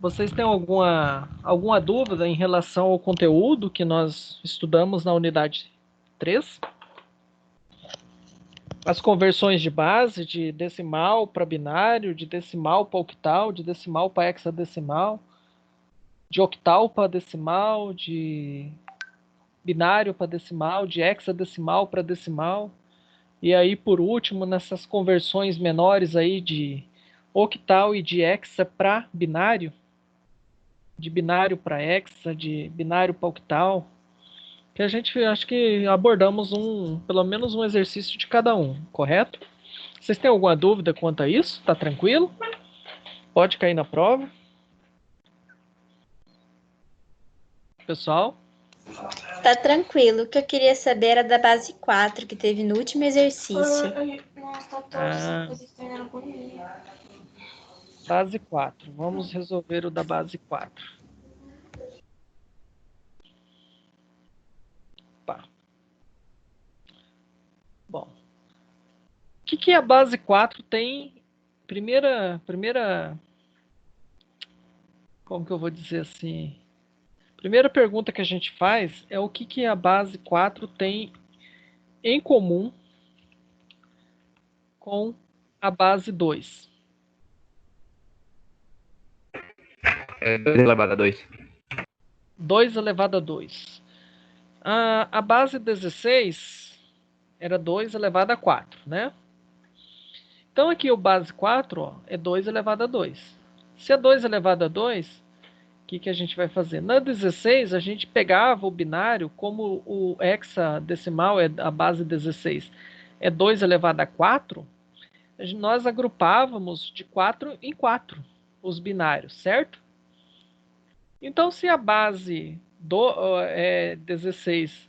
Vocês têm alguma dúvida em relação ao conteúdo que nós estudamos na unidade 3? As conversões de base, de decimal para binário, de decimal para octal, de decimal para hexadecimal, de octal para decimal, de binário para decimal, de hexadecimal para decimal. E aí, por último, nessas conversões menores aí de octal e de hexa para binário, de binário para hexa, de binário para octal, que a gente acho que abordamos pelo menos um exercício de cada um, correto? Vocês têm alguma dúvida quanto a isso? Tá tranquilo? Pode cair na prova. Pessoal? Tá tranquilo. O que eu queria saber era da base 4, que teve no último exercício. Base 4. Vamos resolver o da base 4. Tá. Bom. O que a base 4 tem? Primeira... Como que eu vou dizer assim? Primeira pergunta que a gente faz é o que a base 4 tem em comum com a base 2. 2 elevado a 2. 2 elevado a 2. A base 16 era 2 elevado a 4, né? Então aqui o base 4 ó, é 2 elevado a 2. Se é 2 elevado a 2, o que a gente vai fazer? Na 16, a gente pegava o binário, como o hexadecimal é a base 16, é 2 elevado a 4, nós agrupávamos de 4 em 4 os binários, certo? Então, se a base é 16...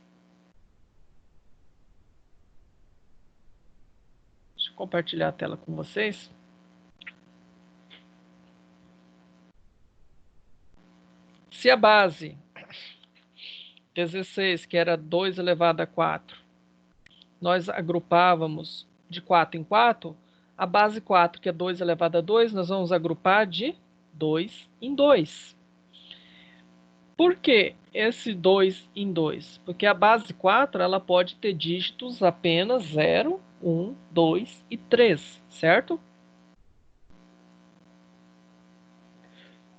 Deixa eu compartilhar a tela com vocês. Se a base 16, que era 2 elevado a 4, nós agrupávamos de 4 em 4, a base 4, que é 2 elevado a 2, nós vamos agrupar de 2 em 2. Por que esse 2 em 2? Porque a base 4 ela pode ter dígitos apenas 0, 1, 2 e 3, certo?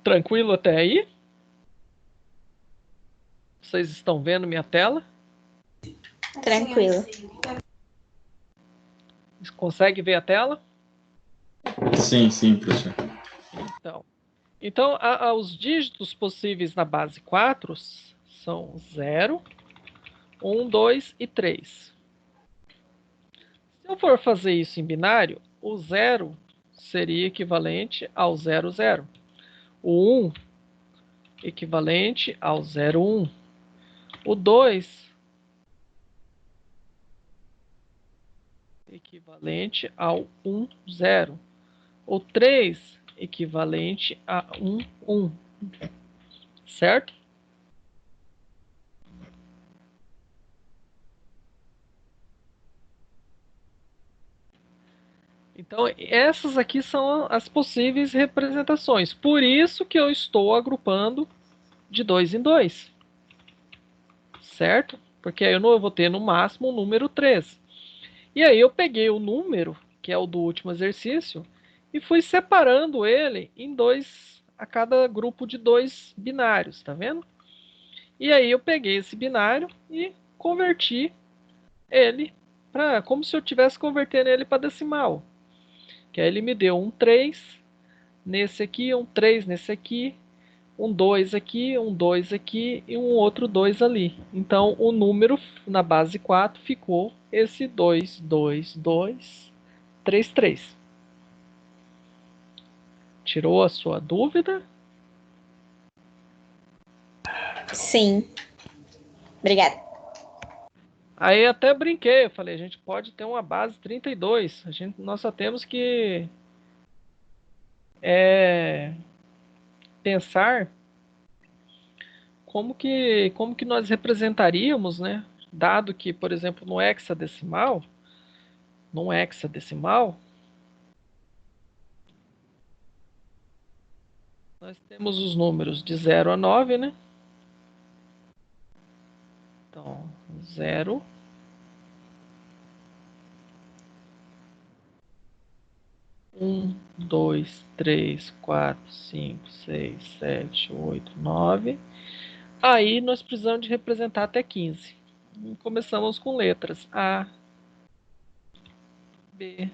Tranquilo até aí? Vocês estão vendo minha tela? Tranquilo. Consegue ver a tela? Sim, professor. Então os dígitos possíveis na base 4 são 0, 1, 2 e 3. Se eu for fazer isso em binário, o 0 seria equivalente ao 0, 0. O 1 equivalente ao 0, 1. O 2 equivalente ao 1, 0. O 3 equivalente a 1, 1. Certo? Então, essas aqui são as possíveis representações. Por isso que eu estou agrupando de 2 em 2. Certo? Porque aí eu não vou ter no máximo o número 3. E aí eu peguei o número, que é o do último exercício, e fui separando ele em dois, a cada grupo de 2 binários, tá vendo? E aí eu peguei esse binário e converti ele para como se eu estivesse convertendo ele para decimal. Que aí ele me deu um 3 nesse aqui, um 3 nesse aqui, um 2 aqui, um 2 aqui e um outro 2 ali. Então o número na base 4 ficou esse 2, 2, 2, 3, 3. Tirou a sua dúvida? Sim. Obrigada. Aí até brinquei, eu falei, a gente pode ter uma base 32. Nós só temos que pensar como que nós representaríamos, né? Dado que, por exemplo, no hexadecimal, Nós temos os números de 0 a 9, né? Então, 0. 1, 2, 3, 4, 5, 6, 7, 8, 9. Aí nós precisamos de representar até 15. Começamos com letras A, B,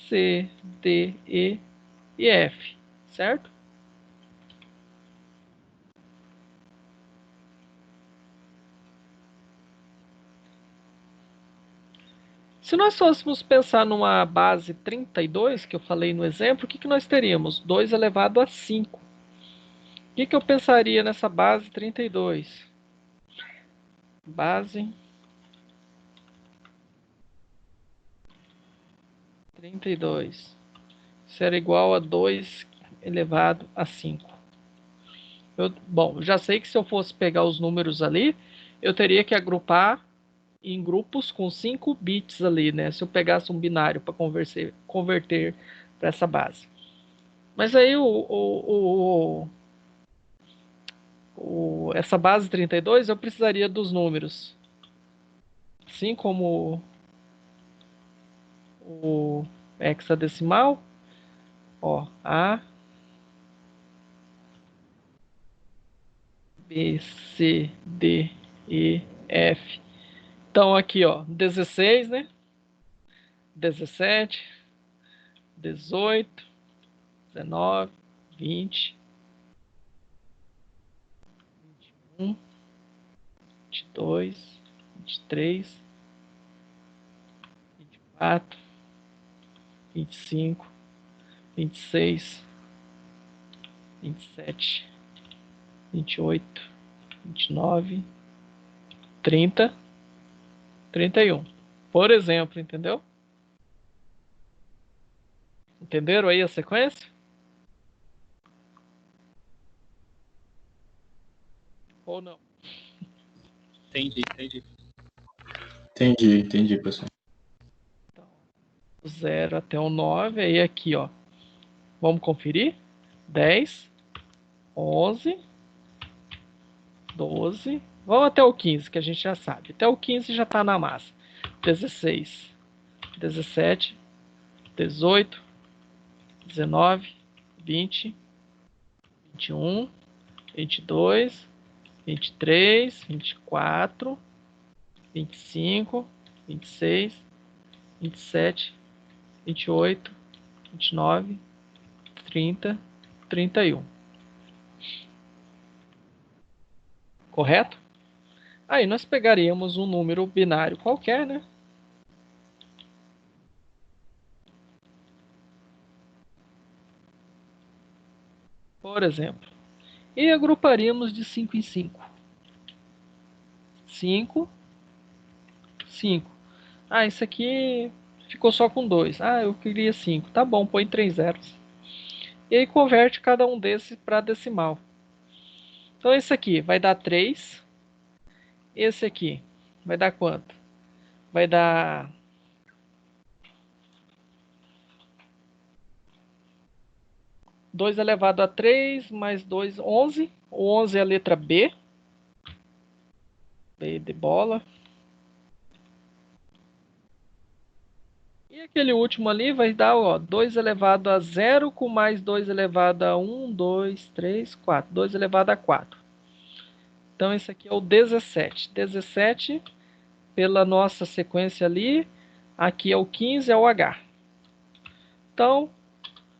C, D, E e F, certo? Se nós fôssemos pensar numa base 32, que eu falei no exemplo, o que nós teríamos? 2 elevado a 5. O que eu pensaria nessa base 32? Base 32. Isso era igual a 2 elevado a 5. Bom, já sei que se eu fosse pegar os números ali, eu teria que agrupar em grupos com 5 bits ali, né? Se eu pegasse um binário para converter para essa base. Mas aí essa base 32 eu precisaria dos números. Assim como o hexadecimal, ó, A, B, C, D, E, F. Então aqui, ó, 16, né? 17, 18, 19, 20, 21, 22, 23, 24, 25, 26, 27, 28, 29, 30, 31. Por exemplo, entendeu? Entenderam aí a sequência? Ou não? Entendi. Entendi, professor. Então, 0 até o 9, aí aqui, ó. Vamos conferir? 10, 11, 12. Vamos até o 15, que a gente já sabe. Até o 15 já está na massa. 16, 17, 18, 19, 20, 21, 22, 23, 24, 25, 26, 27, 28, 29, 30, 31. Correto? Aí nós pegaríamos um número binário qualquer, né? Por exemplo, e agruparíamos de 5 em 5. 5, 5. Ah, isso aqui ficou só com 2. Ah, eu queria 5. Tá bom, põe 3 zeros. E aí converte cada um desses para decimal. Então esse aqui vai dar 3. Esse aqui vai dar quanto? Vai dar 2 elevado a 3 mais 2, 11. O 11 é a letra B. B de bola. E aquele último ali vai dar, ó, 2 elevado a 0 com mais 2 elevado a 1, 2, 3, 4. 2 elevado a 4. Então esse aqui é o 17. 17, pela nossa sequência ali, aqui é o 15, é o H. Então,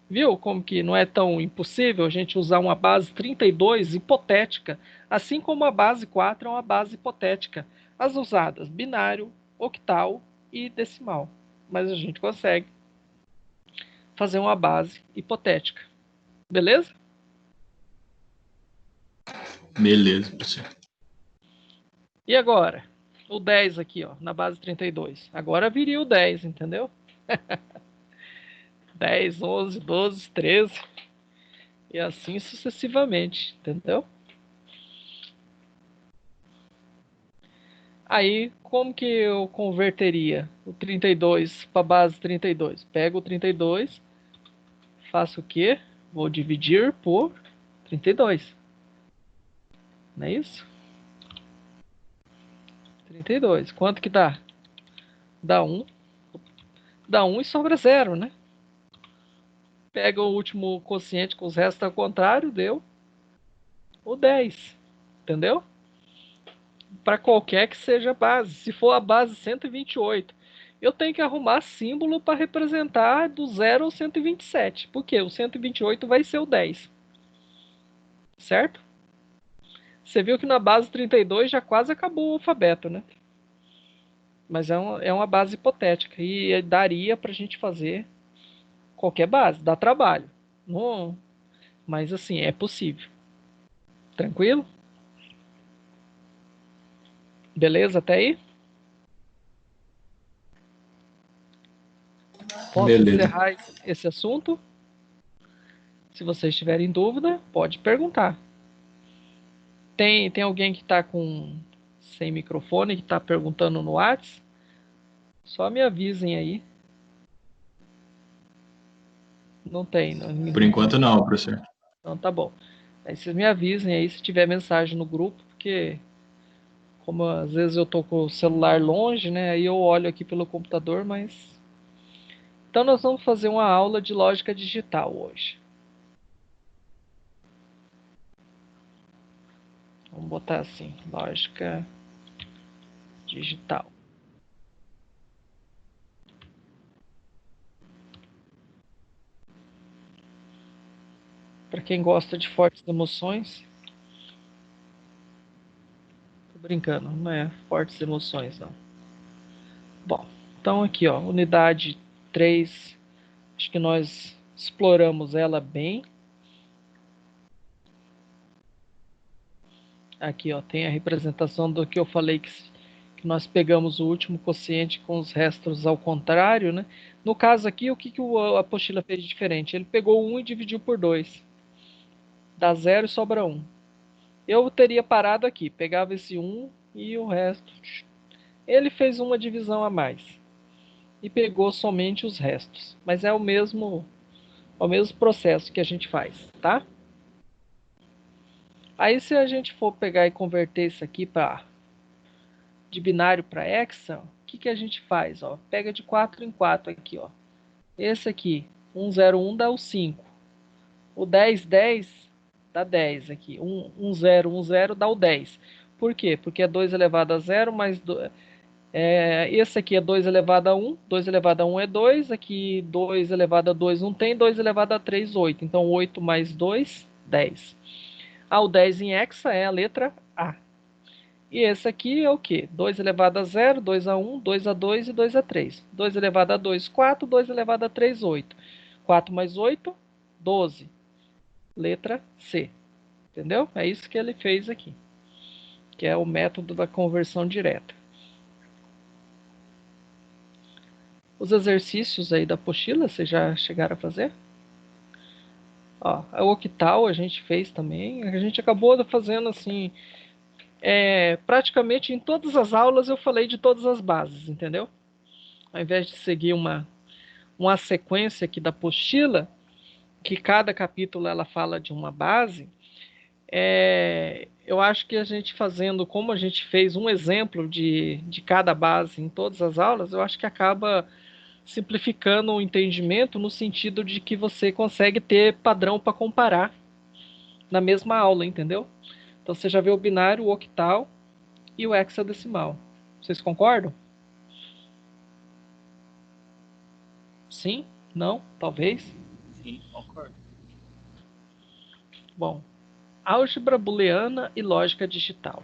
viu como que não é tão impossível a gente usar uma base 32 hipotética, assim como a base 4 é uma base hipotética. As usadas binário, octal e decimal. Mas a gente consegue fazer uma base hipotética. Beleza? Beleza, professor. E agora? O 10 aqui, ó, na base 32. Agora viria o 10, entendeu? 10, 11, 12, 13. E assim sucessivamente, entendeu? Aí, como que eu converteria o 32 para a base 32? Pego o 32, faço o quê? Vou dividir por 32. Não é isso? 32. Quanto que dá? Dá 1. Dá 1 e sobra 0, né? Pega o último quociente com os restos ao contrário, deu o 10. Entendeu? Para qualquer que seja a base. Se for a base 128, eu tenho que arrumar símbolo para representar do 0 ao 127. Por quê? O 128 vai ser o 10. Certo? Você viu que na base 32 já quase acabou o alfabeto, né? Mas é uma base hipotética. E daria para a gente fazer qualquer base. Dá trabalho. Não, mas assim, é possível. Tranquilo? Beleza até aí? Posso Beleza. encerrar esse assunto? Se vocês tiverem dúvida, pode perguntar. Tem alguém que está sem microfone, que está perguntando no WhatsApp? Só me avisem aí. Não tem. Não, Por enquanto não, professor. então tá bom. Aí vocês me avisem aí se tiver mensagem no grupo, porque como às vezes eu tô com o celular longe, né? Aí eu olho aqui pelo computador, mas... Então nós vamos fazer uma aula de lógica digital hoje. Vamos botar assim, lógica digital. Para quem gosta de fortes emoções... Tô brincando, não é fortes emoções, não. Bom, então aqui, ó, unidade 3, acho que nós exploramos ela bem. Aqui, ó, tem a representação do que eu falei que nós pegamos o último quociente com os restos ao contrário, né? No caso aqui, o que a apostila fez de diferente? Ele pegou 1 e dividiu por 2. Dá 0 e sobra 1. Eu teria parado aqui, pegava esse 1 e o resto. Ele fez uma divisão a mais e pegou somente os restos. Mas é o mesmo processo que a gente faz, tá? Aí se a gente for pegar e converter isso aqui de binário para hexa, o que a gente faz? Ó? Pega de 4 em 4 aqui. Ó. Esse aqui, 101 dá o 5. O 1010 dá 10 aqui. 1010 dá o 10. Por quê? Porque é 2 elevado a 0 mais... esse aqui é 2 elevado a 1. 2 elevado a 1 é 2. Aqui 2 elevado a 2 não tem. 2 elevado a 3, 8. Então 8 mais 2, 10. O 10 em hexa é a letra A. E esse aqui é o quê? 2 elevado a 0, 2 a 1, 2 a 2 e 2 a 3. 2 elevado a 2, 4. 2 elevado a 3, 8. 4 mais 8, 12. Letra C. Entendeu? É isso que ele fez aqui. Que é o método da conversão direta. Os exercícios aí da apostila, vocês já chegaram a fazer? Ó, a octal a gente fez também. A gente acabou fazendo assim... praticamente em todas as aulas eu falei de todas as bases, entendeu? Ao invés de seguir uma sequência aqui da apostila, que cada capítulo ela fala de uma base, eu acho que a gente fazendo, como a gente fez um exemplo de cada base em todas as aulas, eu acho que acaba simplificando o entendimento no sentido de que você consegue ter padrão para comparar na mesma aula, entendeu? Então você já vê o binário, o octal e o hexadecimal. Vocês concordam? Sim? Não? Talvez? Sim, concordo. Bom, álgebra booleana e lógica digital.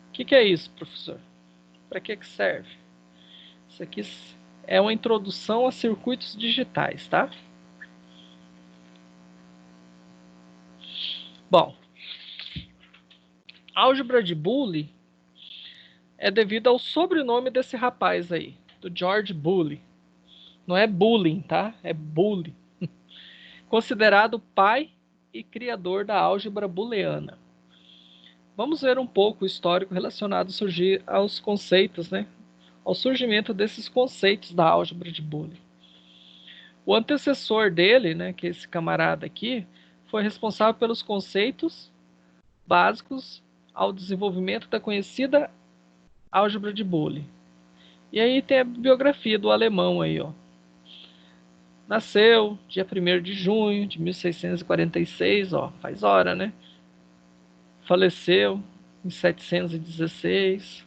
O que é isso, professor? Para que serve? Isso aqui é uma introdução a circuitos digitais, tá? Bom, álgebra de Boole é devido ao sobrenome desse rapaz aí, do George Boole. Não é bullying, tá? É Boole. Considerado pai e criador da álgebra booleana. Vamos ver um pouco o histórico relacionado aos conceitos, né? Ao surgimento desses conceitos da álgebra de Boole. O antecessor dele, né, que é esse camarada aqui, foi responsável pelos conceitos básicos ao desenvolvimento da conhecida álgebra de Boole. E aí tem a biografia do alemão aí, ó. Nasceu dia 1º de junho de 1646, ó, faz hora, né? Faleceu em 716.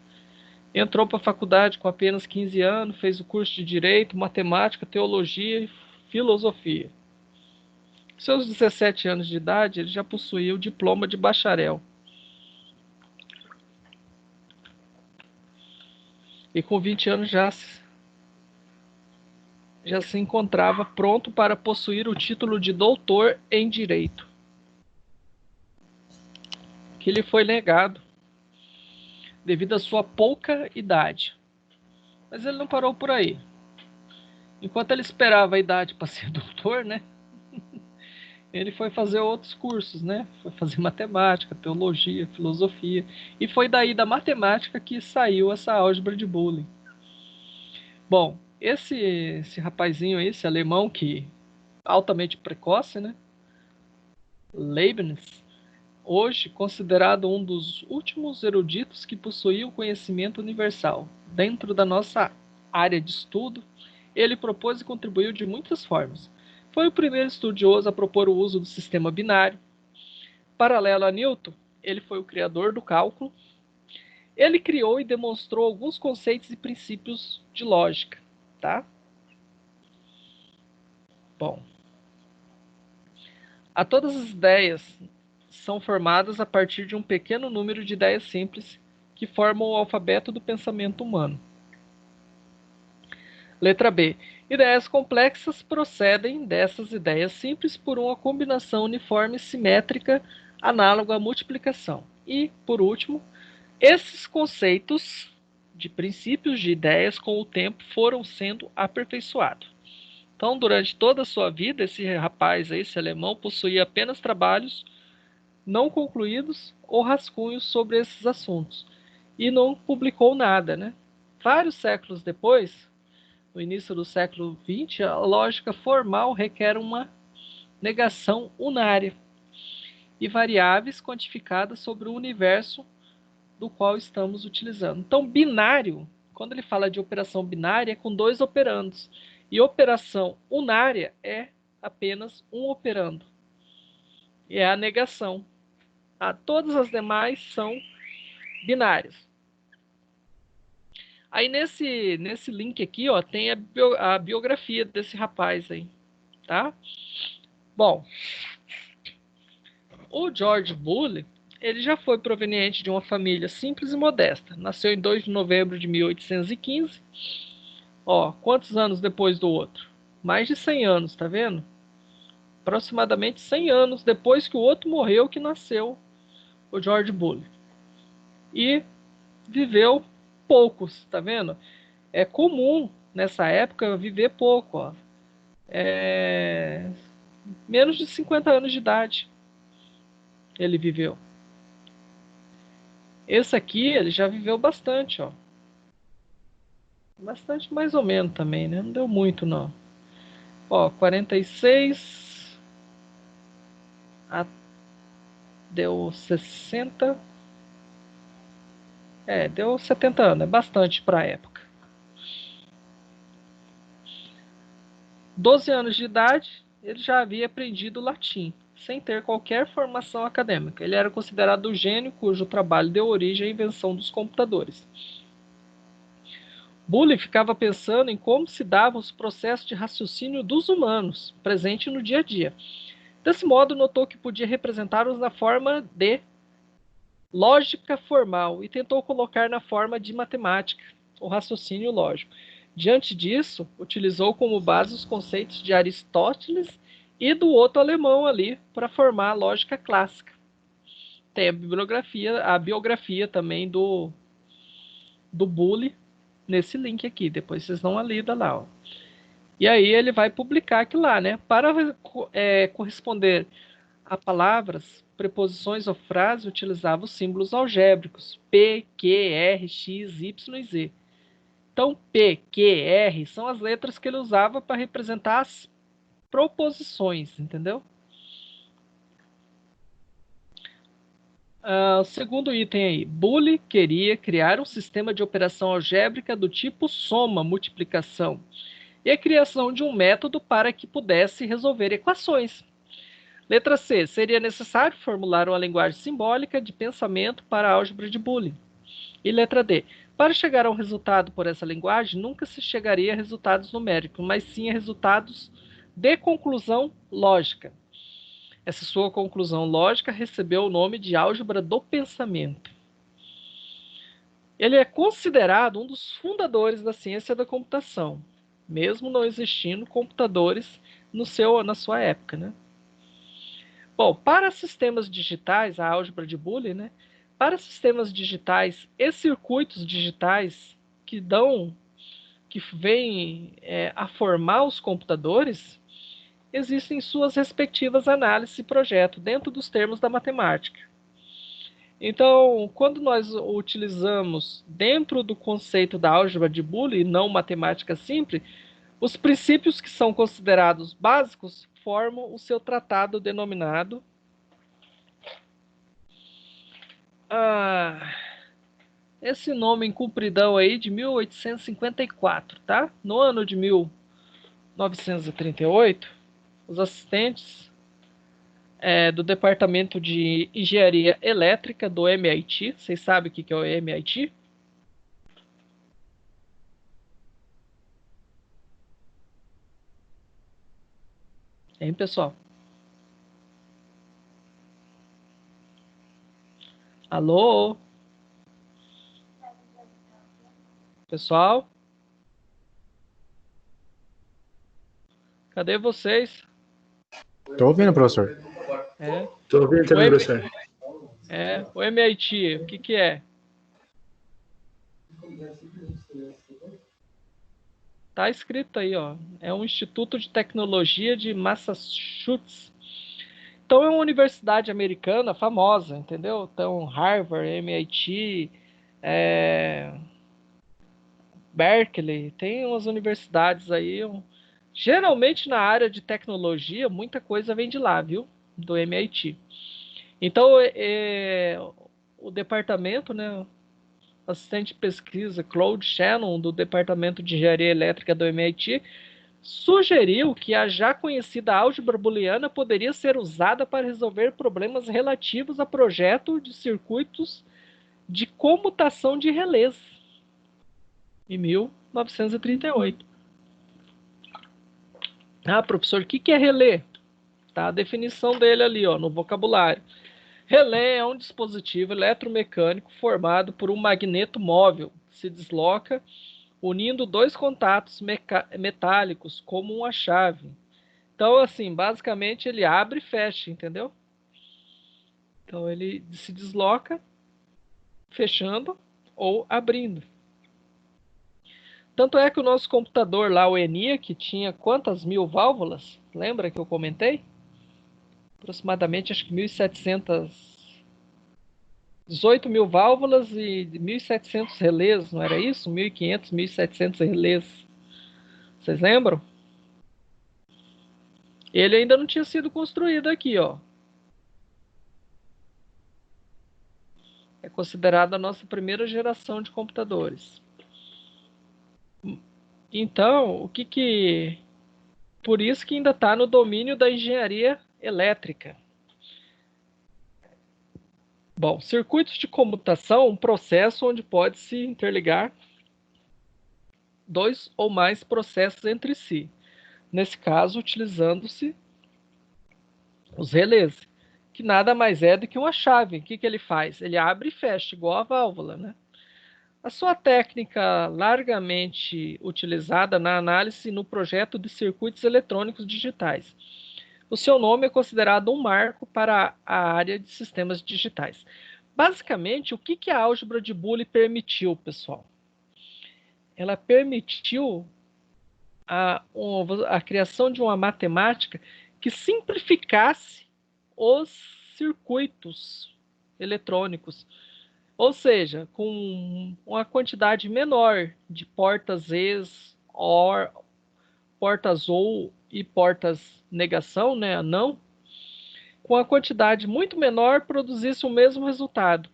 Entrou para a faculdade com apenas 15 anos, fez o curso de Direito, Matemática, Teologia e Filosofia. Com seus 17 anos de idade, ele já possuía o diploma de bacharel. E com 20 anos já se encontrava pronto para possuir o título de doutor em Direito, que lhe foi negado devido à sua pouca idade. Mas ele não parou por aí. Enquanto ele esperava a idade para ser doutor, né? Ele foi fazer outros cursos, né? Foi fazer matemática, teologia, filosofia. E foi daí da matemática que saiu essa álgebra de Boole. Bom, esse rapazinho aí, esse alemão que altamente precoce, né? Leibniz, hoje considerado um dos últimos eruditos que possuía o conhecimento universal. Dentro da nossa área de estudo, ele propôs e contribuiu de muitas formas. Foi o primeiro estudioso a propor o uso do sistema binário. Paralelo a Newton, ele foi o criador do cálculo. Ele criou e demonstrou alguns conceitos e princípios de lógica, tá? Bom, todas as ideias são formadas a partir de um pequeno número de ideias simples que formam o alfabeto do pensamento humano. Letra B. Ideias complexas procedem dessas ideias simples por uma combinação uniforme e simétrica análoga à multiplicação. E, por último, esses conceitos de princípios de ideias com o tempo foram sendo aperfeiçoados. Então, durante toda a sua vida, esse rapaz aí, esse alemão, possuía apenas trabalhos não concluídos ou rascunhos sobre esses assuntos e não publicou nada, né? Vários séculos depois, no início do século XX, a lógica formal requer uma negação unária e variáveis quantificadas sobre o universo do qual estamos utilizando. Então, binário, quando ele fala de operação binária, é com dois operandos. E operação unária é apenas um operando. E é a negação. Todas as demais são binárias. Aí nesse link aqui, ó, tem a biografia desse rapaz aí, tá? Bom, o George Boole, ele já foi proveniente de uma família simples e modesta. Nasceu em 2 de novembro de 1815. Ó, quantos anos depois do outro? Mais de 100 anos, tá vendo? Aproximadamente 100 anos depois que o outro morreu que nasceu o George Boole. E viveu poucos, tá vendo? É comum nessa época viver pouco, ó. Menos de 50 anos de idade ele viveu. Esse aqui, ele já viveu bastante, ó. Bastante mais ou menos também, né? Não deu muito, não. Ó, 46. Deu 60. Deu 70 anos. É bastante para a época. 12 anos de idade, ele já havia aprendido latim, sem ter qualquer formação acadêmica. Ele era considerado o gênio cujo trabalho deu origem à invenção dos computadores. Boole ficava pensando em como se davam os processos de raciocínio dos humanos, presente no dia a dia. Desse modo, notou que podia representá-los na forma de lógica formal e tentou colocar na forma de matemática, o raciocínio lógico. Diante disso, utilizou como base os conceitos de Aristóteles e do outro alemão ali para formar a lógica clássica. Tem a biografia também do Boole nesse link aqui, depois vocês dão uma lida lá, ó. E aí ele vai publicar aquilo lá, né? Para corresponder a palavras, preposições ou frases, utilizava os símbolos algébricos P, Q, R, X, Y e Z. Então, P, Q, R são as letras que ele usava para representar as proposições, entendeu? O segundo item aí. Boole queria criar um sistema de operação algébrica do tipo soma, multiplicação, e a criação de um método para que pudesse resolver equações. Letra C. Seria necessário formular uma linguagem simbólica de pensamento para a álgebra de Boole. E letra D. Para chegar ao resultado por essa linguagem, nunca se chegaria a resultados numéricos, mas sim a resultados de conclusão lógica. Essa sua conclusão lógica recebeu o nome de álgebra do pensamento. Ele é considerado um dos fundadores da ciência da computação, mesmo não existindo computadores na sua época, né? Bom, para sistemas digitais, a álgebra de Boole, né? Para sistemas digitais e circuitos digitais que vêm a formar os computadores, existem suas respectivas análises e projeto dentro dos termos da matemática. Então, quando nós utilizamos dentro do conceito da álgebra de Boole, e não matemática simples, os princípios que são considerados básicos formam o seu tratado denominado esse nome em compridão aí de 1854, tá? No ano de 1938, os assistentes do Departamento de Engenharia Elétrica do MIT, vocês sabem o que é o MIT? Hein, pessoal? Alô? Pessoal? Cadê vocês? Tô ouvindo, professor. Tô ouvindo também, professor. O MIT, o que é? Tá escrito aí, ó. É um Instituto de Tecnologia de Massachusetts. Então é uma universidade americana famosa, entendeu? Então Harvard, MIT, Berkeley, tem umas universidades aí. Geralmente na área de tecnologia, muita coisa vem de lá, viu? Do MIT. Então o departamento, né? Assistente de pesquisa Claude Shannon, do Departamento de Engenharia Elétrica do MIT, sugeriu que a já conhecida álgebra booleana poderia ser usada para resolver problemas relativos a projeto de circuitos de comutação de relés, em 1938. Professor, o que é relé? Tá a definição dele ali, ó, no vocabulário. Relé é um dispositivo eletromecânico formado por um magneto móvel que se desloca unindo dois contatos metálicos como uma chave. Então, assim, basicamente ele abre e fecha, entendeu? Então ele se desloca fechando ou abrindo. Tanto é que o nosso computador lá, o ENIAC, tinha quantas mil válvulas? Lembra que eu comentei? Aproximadamente, acho que 18 mil válvulas e 1.700 relés, não era isso? 1.500, 1.700 relés. Vocês lembram? Ele ainda não tinha sido construído aqui, ó. É considerado a nossa primeira geração de computadores. Então, por isso que ainda está no domínio da engenharia elétrica. Bom, circuitos de comutação, um processo onde pode-se interligar dois ou mais processos entre si. Nesse caso, utilizando-se os relés, que nada mais é do que uma chave. O que ele faz? Ele abre e fecha, igual a válvula, né? A sua técnica largamente utilizada na análise no projeto de circuitos eletrônicos digitais. O seu nome é considerado um marco para a área de sistemas digitais. Basicamente, o que a álgebra de Boole permitiu, pessoal? Ela permitiu a criação de uma matemática que simplificasse os circuitos eletrônicos. Ou seja, com uma quantidade menor de portas ES, OR, portas OR e portas negação, né, não, com a quantidade muito menor produzisse o mesmo resultado.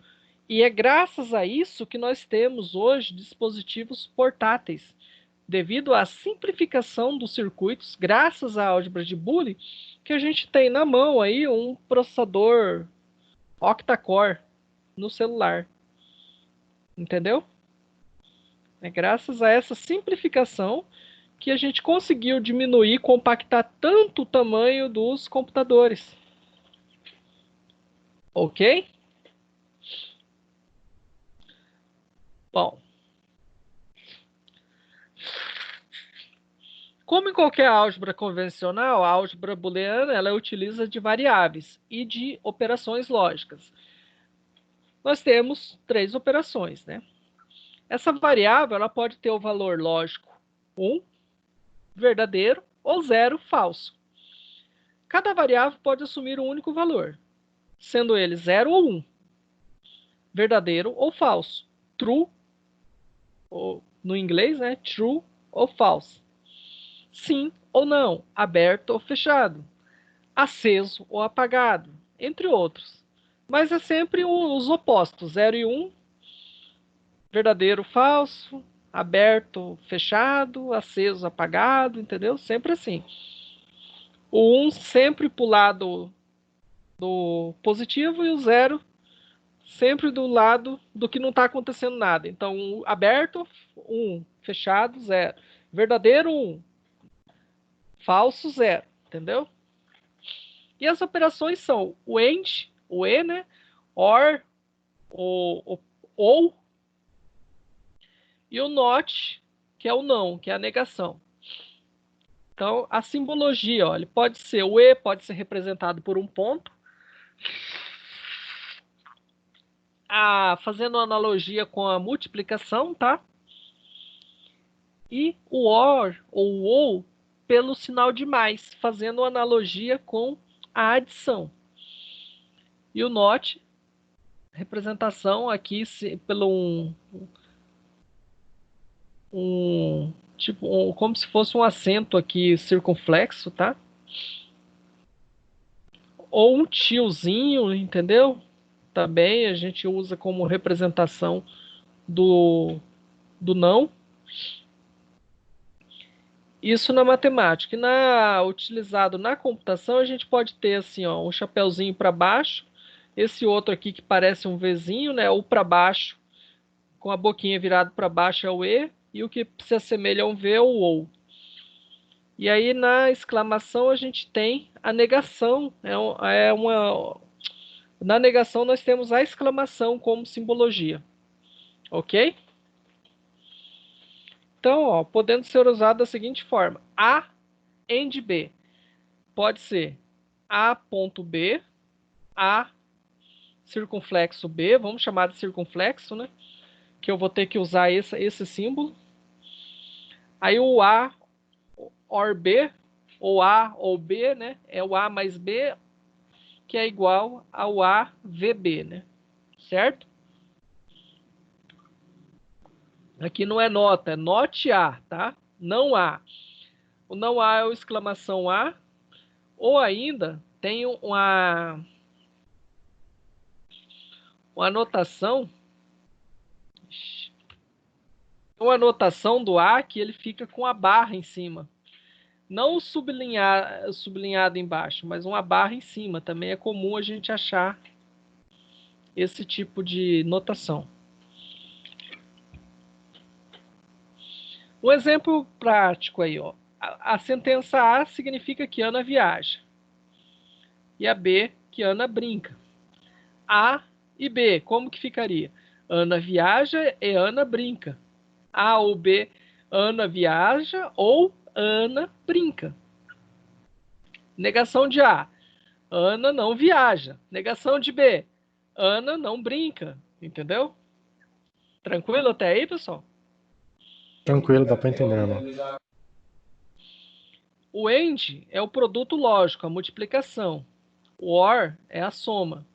E é graças a isso que nós temos hoje dispositivos portáteis, devido à simplificação dos circuitos, graças à álgebra de Boole, que a gente tem na mão aí um processador octa-core no celular. Entendeu? É graças a essa simplificação que a gente conseguiu diminuir, compactar tanto o tamanho dos computadores. Ok? Bom. Como em qualquer álgebra convencional, a álgebra booleana ela utiliza de variáveis e de operações lógicas. Nós temos 3 operações, né? Essa variável ela pode ter o valor lógico 1, verdadeiro, ou 0, falso. Cada variável pode assumir um único valor, sendo ele 0 ou 1, verdadeiro ou falso, true, ou, no inglês, né, true ou false, sim ou não, aberto ou fechado, aceso ou apagado, entre outros. Mas é sempre os opostos, 0 e 1, verdadeiro, falso, aberto, fechado, aceso, apagado, entendeu? Sempre assim. O 1 sempre para o lado do positivo e o 0 sempre do lado do que não está acontecendo nada. Então, aberto, 1, fechado, 0. Verdadeiro, 1. Falso, 0. Entendeu? E as operações são o AND, o E, né? OR, o OU, e o NOT, que é o não, que é a negação. Então, a simbologia, ó, ele pode ser, o E pode ser representado por um ponto, fazendo uma analogia com a multiplicação, tá? E o OR, ou o OU, pelo sinal de mais, fazendo uma analogia com a adição. E o NOT, representação aqui pelo como se fosse um acento aqui circunflexo, tá? Ou um tiozinho, entendeu? Também a gente usa como representação do não. Isso na matemática. E utilizado na computação, a gente pode ter assim, ó, um chapeuzinho para baixo, esse outro aqui que parece um Vzinho, né? Ou para baixo, com a boquinha virada para baixo é o E, e o que se assemelha a um V é o OU. E aí na exclamação a gente tem a negação. Na negação nós temos a exclamação como simbologia. Ok? Então, ó, podendo ser usado da seguinte forma. A AND B. Pode ser A.B, A circunflexo B, vamos chamar de circunflexo, né? Que eu vou ter que usar esse símbolo. Aí o A OR B, ou A ou B, né? É o A mais B, que é igual ao A VB, né? Certo? Aqui não é nota, é note A, tá? Não A. O não A é o exclamação A, ou ainda tem uma anotação do A que ele fica com a barra em cima. Não sublinhado embaixo, mas uma barra em cima. Também é comum a gente achar esse tipo de notação. Um exemplo prático aí, ó. A sentença A significa que Ana viaja. E a B, que Ana brinca. A e B, como que ficaria? Ana viaja e Ana brinca. A ou B, Ana viaja ou Ana brinca. Negação de A, Ana não viaja. Negação de B, Ana não brinca. Entendeu? Tranquilo até aí, pessoal? Tranquilo, dá para entender, irmão. O AND é o produto lógico, a multiplicação. O OR é a soma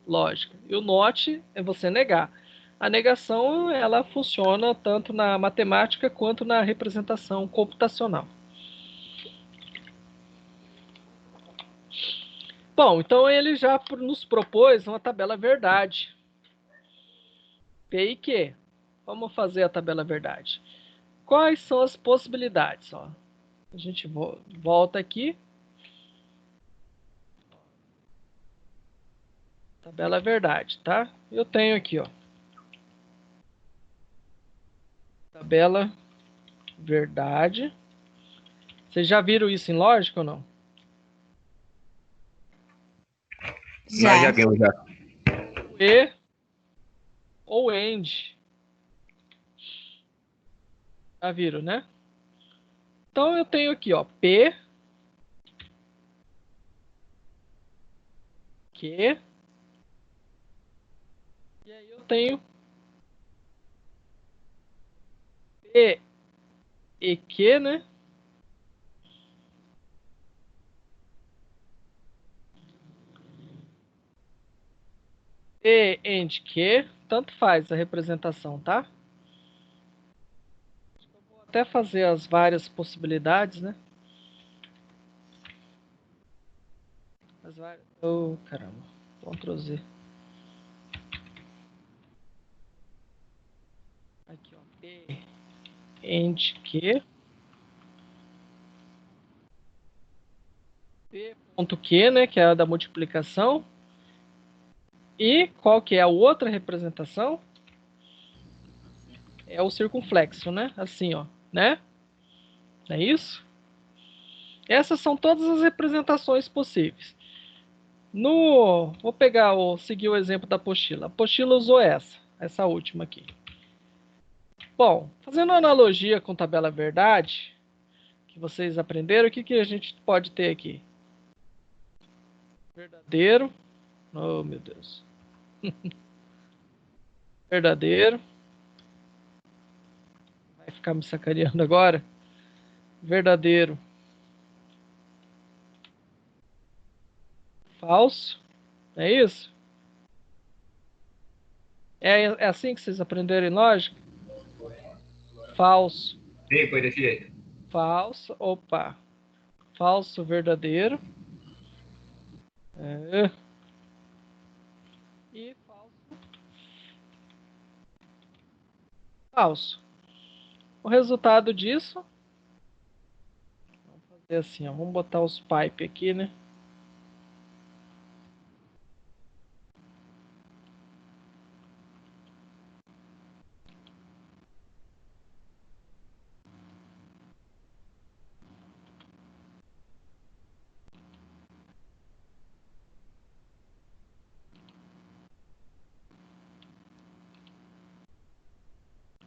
lógica. E o NOT é você negar. A negação, ela funciona tanto na matemática quanto na representação computacional. Bom, então ele já nos propôs uma tabela verdade. P e Q. Vamos fazer a tabela verdade. Quais são as possibilidades? Ó, a gente volta aqui. Tabela verdade, tá? Eu tenho aqui, ó. Tabela verdade. Vocês já viram isso em lógica ou não? Nós já Já. vimos já. E ou AND. Já viram, né? Então eu tenho aqui, ó, P, Q, e aí eu tenho P e Q, né? P and Q, tanto faz a representação, tá? Vou até fazer as várias possibilidades, né? As várias... Oh, caramba. Ctrl Z. Aqui, ó. P and Q. P.Q, né? Que é a da multiplicação. E qual que é a outra representação? É o circunflexo, né? Assim, ó, né? Não é isso? Essas são todas as representações possíveis. Vou pegar seguir o exemplo da apostila. A apostila usou essa última aqui. Bom, fazendo uma analogia com tabela verdade, que vocês aprenderam, o que a gente pode ter aqui? Verdadeiro. Oh, meu Deus. Verdadeiro. Vai ficar me sacaneando agora? Verdadeiro. Falso. É isso? É assim que vocês aprenderam em lógica? Falso. Sim, foi desse jeito. Falso. Opa. Falso, verdadeiro. E falso. Falso. O resultado disso... Vamos fazer assim, ó. Vamos botar os pipe aqui, né?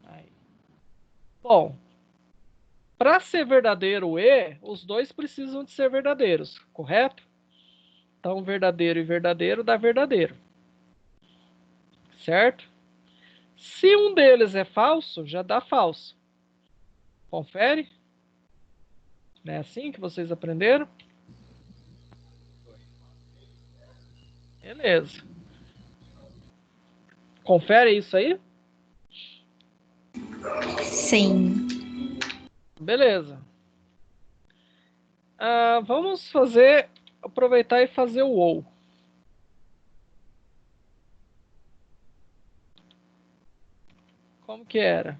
Aí. Bom, para ser verdadeiro o E, os dois precisam de ser verdadeiros, correto? Então, verdadeiro e verdadeiro dá verdadeiro. Certo? Se um deles é falso, já dá falso. Confere? Não é assim que vocês aprenderam? Beleza. Confere isso aí? Sim. Beleza. Vamos aproveitar e fazer o ou. Como que era?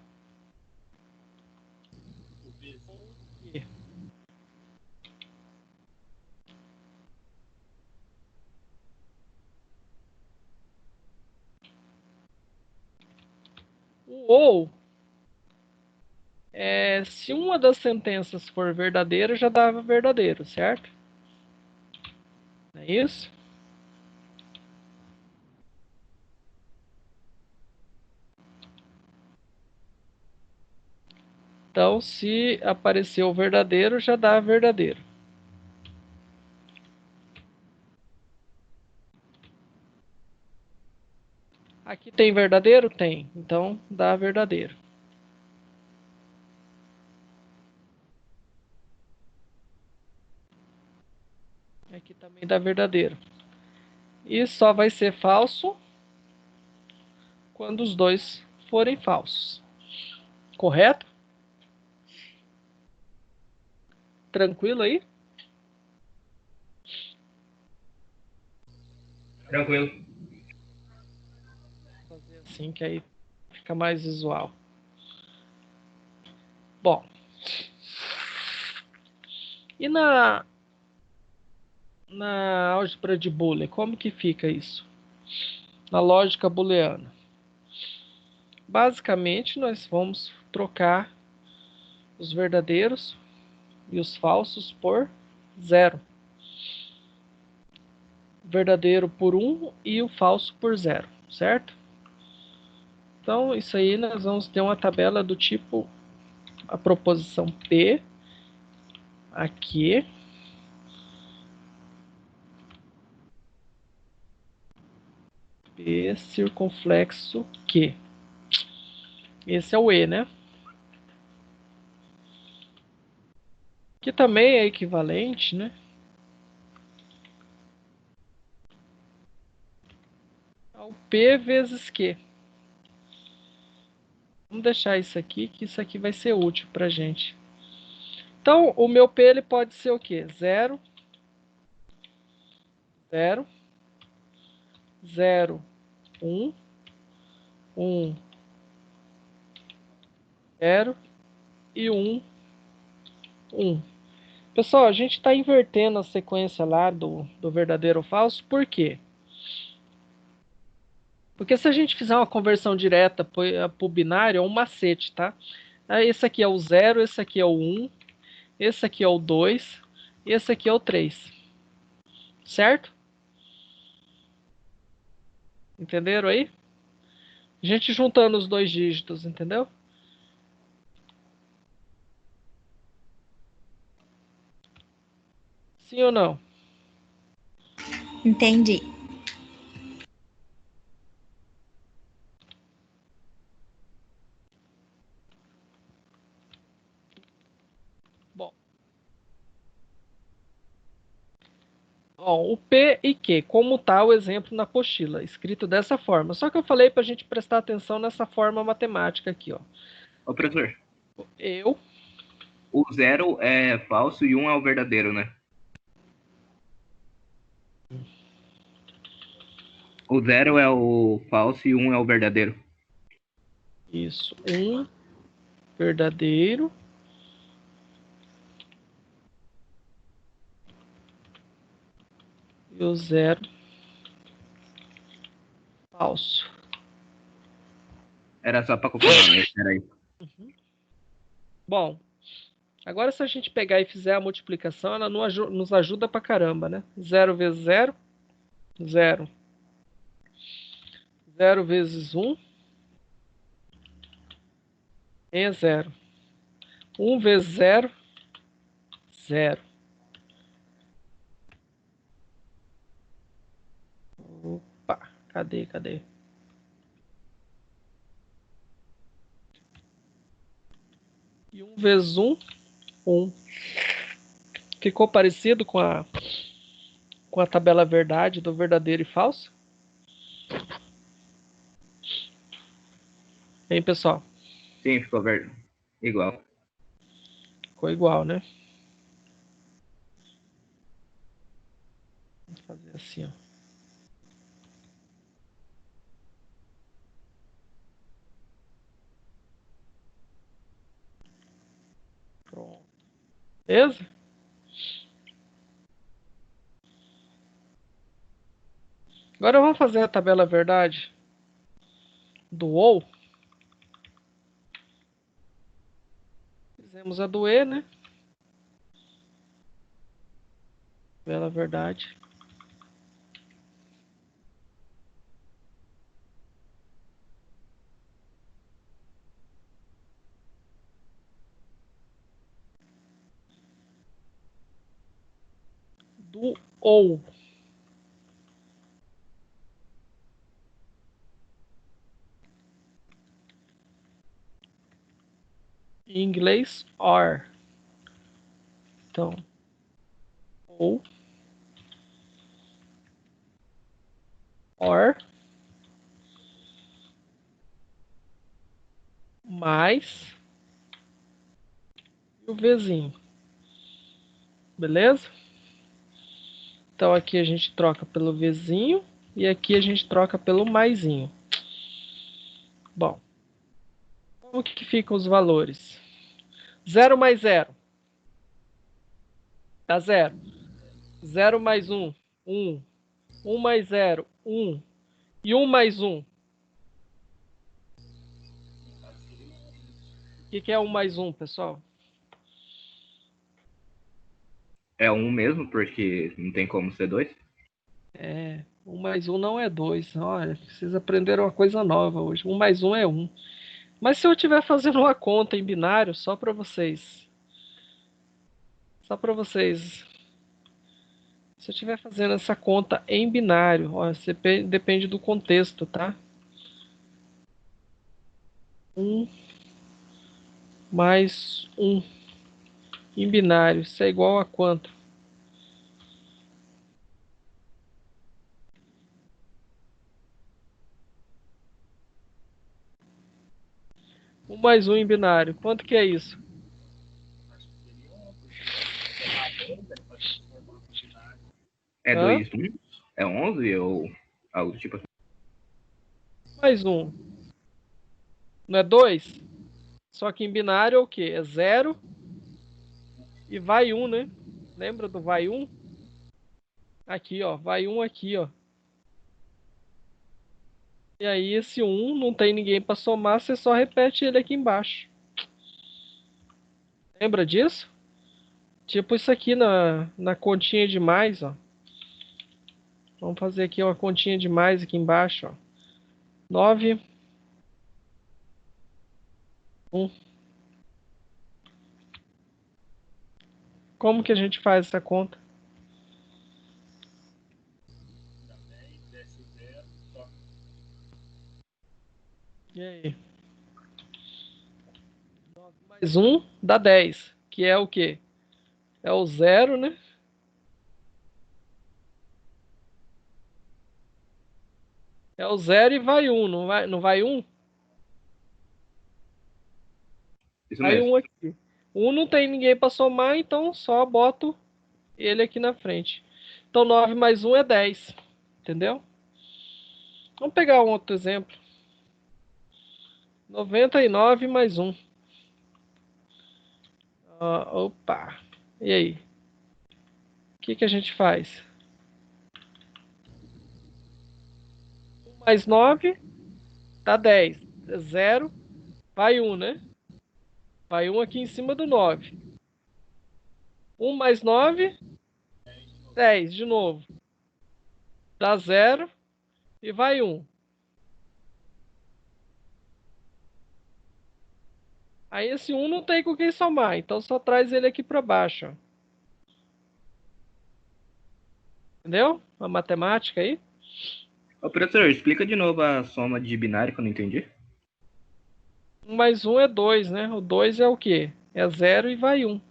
O ou, se uma das sentenças for verdadeira, já dava verdadeiro, certo? Não é isso? Então, se apareceu o verdadeiro, já dá verdadeiro. Aqui tem verdadeiro? Tem. Então, dá verdadeiro. Aqui também dá verdadeiro. E só vai ser falso quando os dois forem falsos. Correto? Tranquilo aí? Tranquilo. Vou fazer assim que aí fica mais visual. Bom. E na álgebra de Boolean, como que fica isso? Na lógica booleana. Basicamente, nós vamos trocar os verdadeiros e os falsos por 0. O verdadeiro por 1 e o falso por 0, certo? Então, isso aí nós vamos ter uma tabela do tipo a proposição P aqui. P circunflexo Q. Esse é o E, né? Que também é equivalente, né? Ao P vezes Q. Vamos deixar isso aqui, que isso aqui vai ser útil pra gente. Então, o meu P ele pode ser o quê? 0, 0, 0, 1, 1, 0 e 1, 1. Pessoal, a gente está invertendo a sequência lá do verdadeiro ou falso, por quê? Porque se a gente fizer uma conversão direta para o binário, é um macete, tá? Esse aqui é o 0, esse aqui é o 1, esse aqui é o 2, e esse aqui é o 3. Certo? Entenderam aí? A gente juntando os dois dígitos, entendeu? Sim ou não? Entendi. Bom. Ó, o P e Q, como está o exemplo na apostila, escrito dessa forma. Só que eu falei para a gente prestar atenção nessa forma matemática aqui, ó. Ô, professor. Eu. O 0 é falso e 1 é o verdadeiro, né? O 0 é o falso e 1 é o verdadeiro. Isso. 1 verdadeiro. E o 0 falso. Era só para confirmar, né? Peraí. Bom, agora se a gente pegar e fizer a multiplicação, ela nos ajuda pra caramba, né? 0 vezes 0, 0. 0 vezes 1 é 0. 1 vezes 0, 0. Opa, cadê? E 1 vezes 1, 1. Ficou parecido com a tabela verdade do verdadeiro e falso? Hein, pessoal? Sim, ficou igual. Ficou igual, né? Vou fazer assim, ó. Pronto. Beleza? Agora vamos fazer a tabela verdade do OU. Fizemos a do E, né? Tabela verdade. Do OU. Em inglês, OR. Então, OU. OR. Mais o Vzinho. Beleza? Então aqui a gente troca pelo Vzinho. E aqui a gente troca pelo maisinho. Bom, como que ficam os valores? 0 mais 0 dá 0. 0 mais 1, 1. 1 mais 0, 1. E 1 mais 1. O que é 1 mais 1, pessoal? É 1 mesmo, porque não tem como ser 2. 1 mais 1 não é 2. Olha, vocês aprenderam uma coisa nova hoje. 1 mais 1 é 1. Mas se eu estiver fazendo uma conta em binário, só para vocês. Se eu estiver fazendo essa conta em binário, ó, depende do contexto, tá? 1 mais 1 em binário, isso é igual a quanto? Um mais 1 em binário, quanto que é isso? É Hã? 2, 1? É 11 ou algo tipo assim? Mais 1. Não é 2? Só que em binário é o quê? É 0 e vai 1, né? Lembra do vai 1? Aqui, ó. Vai 1 aqui, ó. E aí esse 1 não tem ninguém para somar, você só repete ele aqui embaixo. Lembra disso? Tipo isso aqui na continha de mais, ó. Vamos fazer aqui uma continha de mais aqui embaixo, ó. 9, 1. Como que a gente faz essa conta? E aí? 9 mais 1 dá 10, que é o quê? É o 0, né? É o 0 e vai 1, não vai 1? Isso Vai mesmo. 1 aqui. 1 não tem ninguém para somar, então só boto ele aqui na frente. Então 9 mais 1 é 10, entendeu? Vamos pegar um outro exemplo. 99 mais 1. Opa. E aí? O que a gente faz? 1 mais 9 dá 10. 0, vai 1, né? Vai 1 aqui em cima do 9. 1 mais 9, 10 de novo. Dá 0 e vai 1. Aí esse 1 não tem com quem somar, então só traz ele aqui para baixo. Ó. Entendeu? A matemática aí. Ô, professor, explica de novo a soma de binário que eu não entendi. 1 mais 1 é 2, né? O 2 é o quê? É 0 e vai 1.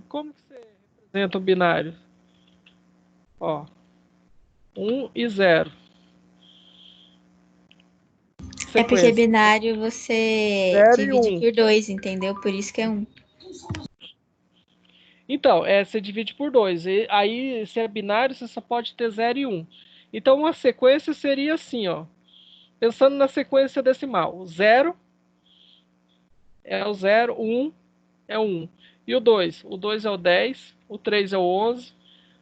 Como que você representa o binário? Ó, 1 e 0. É porque Sequência. binário você 0 e divide 1. por 2, entendeu? Por isso que é 1. Então, você divide por 2. Aí, se é binário, você só pode ter 0 e 1. Então, uma sequência seria assim, ó. Pensando na sequência decimal. O 0 é o 0, o 1 é o 1. E o 2? O 2 é o 10, o 3 é o 11,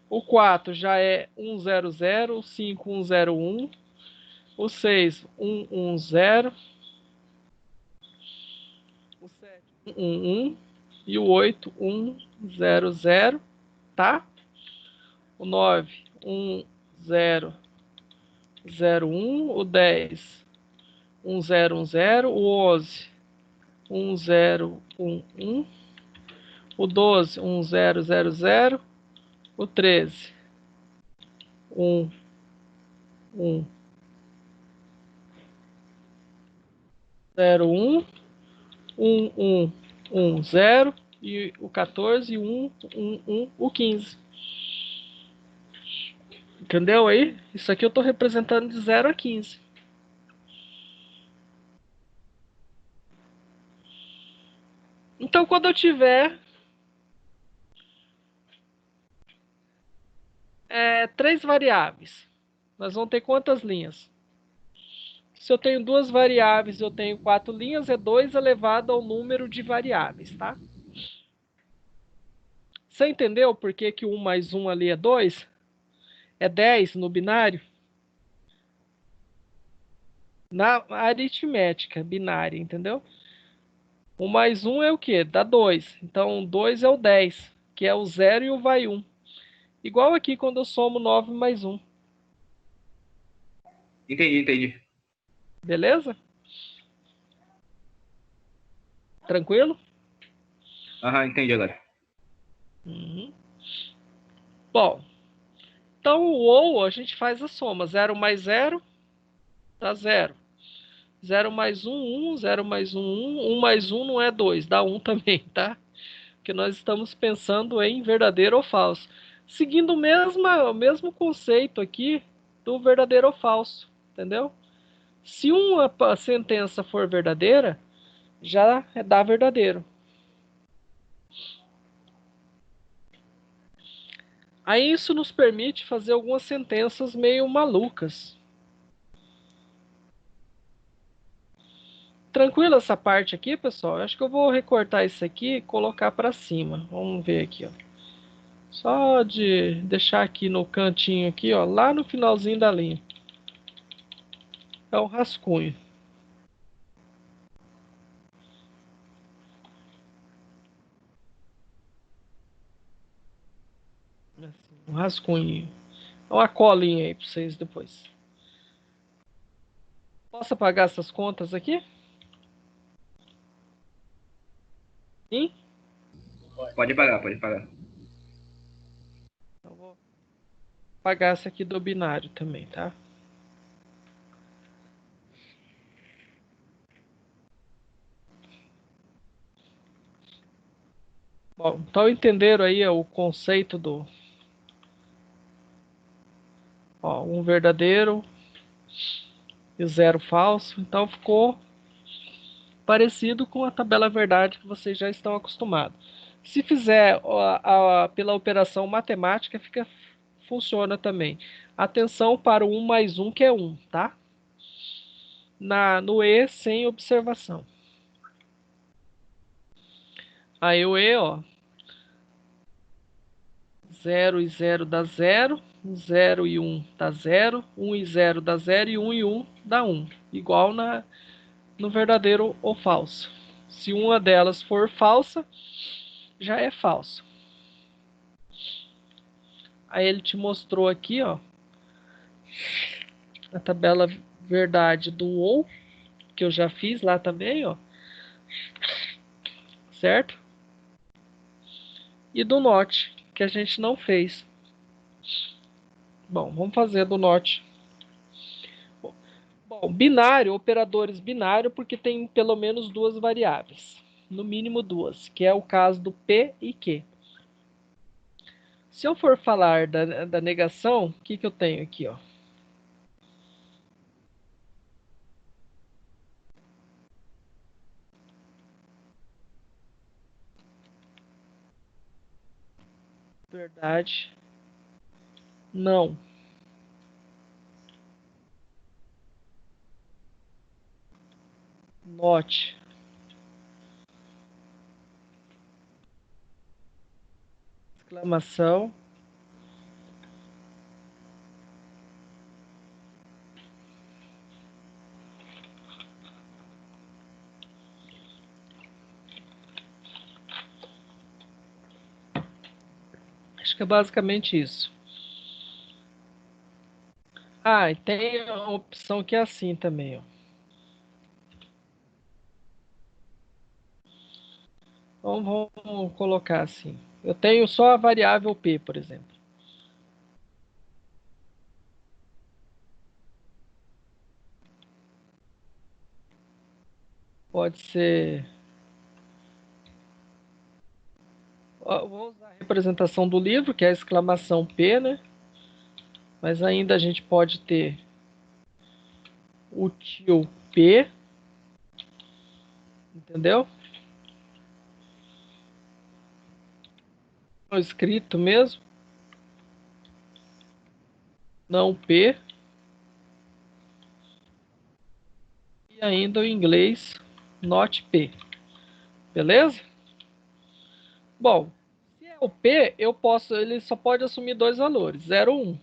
o 4 já é 100, o 5, 101, o 6, 110, o 7, 111 e o 8, 100, tá? O 9, 1001, o 10, 1010, o 11, 1011, o 12, 1000, o 13, 1, 1, 0, 1, 1, 1, 1, 0 e o 14, 1, 1, 1, o 15. Entendeu aí? Isso aqui eu estou representando de 0 a 15. Então, quando eu tiver 3 variáveis, nós vamos ter quantas linhas? Se eu tenho duas variáveis, eu tenho 4 linhas, é 2 elevado ao número de variáveis, tá? Você entendeu por que que 1 mais 1 ali é 2? É 10 no binário? Na aritmética binária, entendeu? 1 mais 1 é o quê? Dá 2. Então, 2 é o 10, que é o 0 e o vai 1. Igual aqui quando eu somo 9 mais 1. Entendi. Beleza? Tranquilo? Aham, entendi agora. Uhum. Bom, então o ou a gente faz a soma. 0 mais 0 dá 0. 0 mais 1, 1. 0 mais 1, 1. 1 mais 1 não é 2, dá 1 também, tá? Porque nós estamos pensando em verdadeiro ou falso. Seguindo o mesmo conceito aqui do verdadeiro ou falso, entendeu? Se uma sentença for verdadeira, já dá verdadeiro. Aí isso nos permite fazer algumas sentenças meio malucas. Tranquilo essa parte aqui, pessoal? Eu acho que eu vou recortar isso aqui e colocar para cima. Vamos ver aqui, ó. Só de deixar aqui no cantinho aqui, ó, lá no finalzinho da linha. É o rascunho. Um rascunho. Uma colinha aí para vocês depois. Posso apagar essas contas aqui? Sim? Pode pagar, pode pagar. Então vou apagar essa aqui do binário também, tá? Bom, então entenderam aí o conceito do um verdadeiro e o 0 falso. Então ficou parecido com a tabela verdade que vocês já estão acostumados. Se fizer pela operação matemática, funciona também. Atenção para o 1 mais 1, que é 1, tá? No E, sem observação. Aí o E, ó. 0 e 0 dá 0. 0 e 1 dá 0. 1 e 0 dá 0. E 1 e 1 dá 1. Igual no verdadeiro ou falso. Se uma delas for falsa, já é falso. Aí ele te mostrou aqui, ó, a tabela verdade do ou, que eu já fiz lá também, ó. Certo? E do not, que a gente não fez. Bom, vamos fazer do not. Bom, binário, operadores binário, porque tem pelo menos duas variáveis. No mínimo duas, que é o caso do P e Q. Se eu for falar da negação, o que eu tenho aqui, ó? Verdade. Não. Not. Exclamação. Acho que é basicamente isso. Ah, e tem a opção que é assim também, ó. Então vamos colocar assim. Eu tenho só a variável P, por exemplo. Pode ser. Vou usar a representação do livro, que é a exclamação P, né? Mas ainda a gente pode ter o tio P, entendeu? O escrito mesmo. Não P. e ainda o inglês not P. Beleza? Bom, se é o P, ele só pode assumir dois valores, 0 e 1.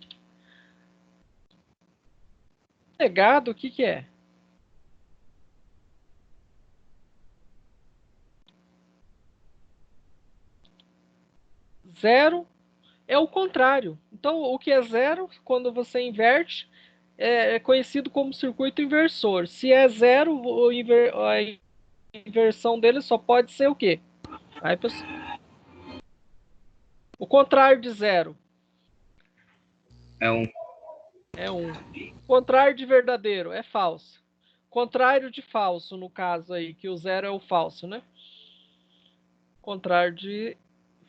Negado, o que que é? Zero é o contrário. Então, o que é zero, quando você inverte, é conhecido como circuito inversor. Se é zero, a inversão dele só pode ser o quê? Aí, pessoal, o contrário de zero É um. é um. O contrário de verdadeiro é falso. Contrário de falso, no caso aí, que o zero é o falso, né? Contrário de